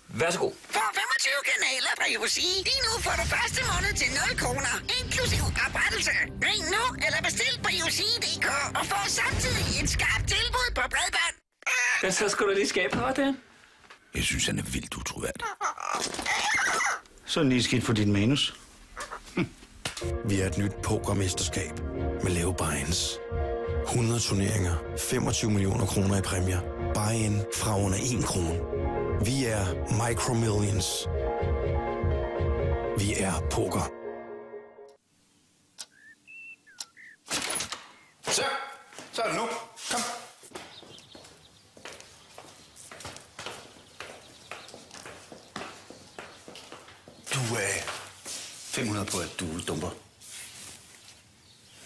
vær så god. For 25 kanaler på UC. Lige nu får du første måned til 0 kroner, inklusiv oprettelse. Ring nu eller bestil på UC.dk og få samtidig et skarpt tilbud på bredbånd. Den så skal du lige skabe her, det. Jeg synes, han er vildt utroværdig. Sådan lige skidt for dit manus. Vi er et nyt pokermesterskab med Leo Bynes. 100 turneringer, 25 millioner kroner i præmier. Buy-in fra under 1 krone. Vi er Micro Millions. Vi er poker. Så er det nu. Kom. Du 500 på, at du dumper.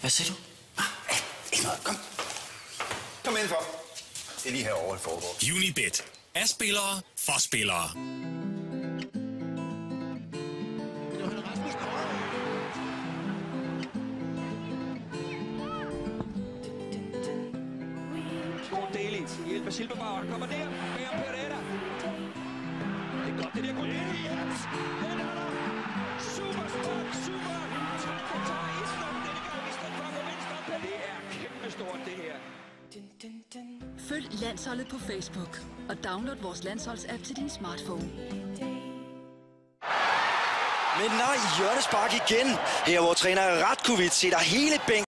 Hvad siger du? Ikke noget. Kom. Kom indenfor. Det er lige herovre, det foregår. Unibet. Af spillere for spillere. God Delic. Hjælper Silberbauer. Kommer der. Bærer Pereira. Det er godt, det der går ind i. Den er der. Super stærk. Super. Trækker tager Island. Den er gang. Island fanger venstre. Det er kæmpe stort, det her. Følg Landsholdet på Facebook og download vores landsholdsapp til din smartphone. Men nej, hjørnespark igen. Her hvor træner Ratkovic sætter hele bænken